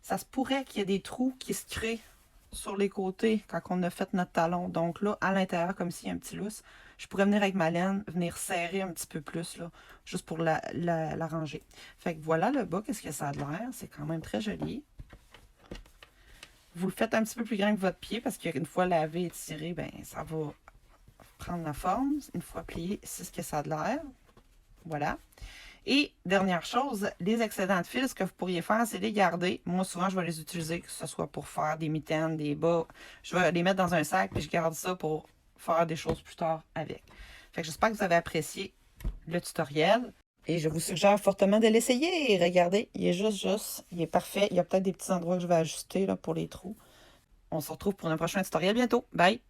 Ça se pourrait qu'il y ait des trous qui se créent sur les côtés quand on a fait notre talon. Donc là, à l'intérieur, comme s'il y a un petit lousse, je pourrais venir avec ma laine, venir serrer un petit peu plus, là, juste pour la ranger. Fait que voilà le bas, qu'est-ce que ça a de l'air. C'est quand même très joli. Vous le faites un petit peu plus grand que votre pied parce qu'une fois lavé et tiré, ben, ça va prendre la forme. Une fois plié, c'est ce que ça a de l'air. Voilà. Et dernière chose, les excédents de fil, ce que vous pourriez faire, c'est les garder. Moi, souvent, je vais les utiliser, que ce soit pour faire des mitaines, des bas. Je vais les mettre dans un sac, puis je garde ça pour faire des choses plus tard avec. Fait que j'espère que vous avez apprécié le tutoriel. Et je vous suggère fortement de l'essayer. Regardez, il est juste, il est parfait. Il y a peut-être des petits endroits que je vais ajuster là, pour les trous. On se retrouve pour un prochain tutoriel bientôt. Bye!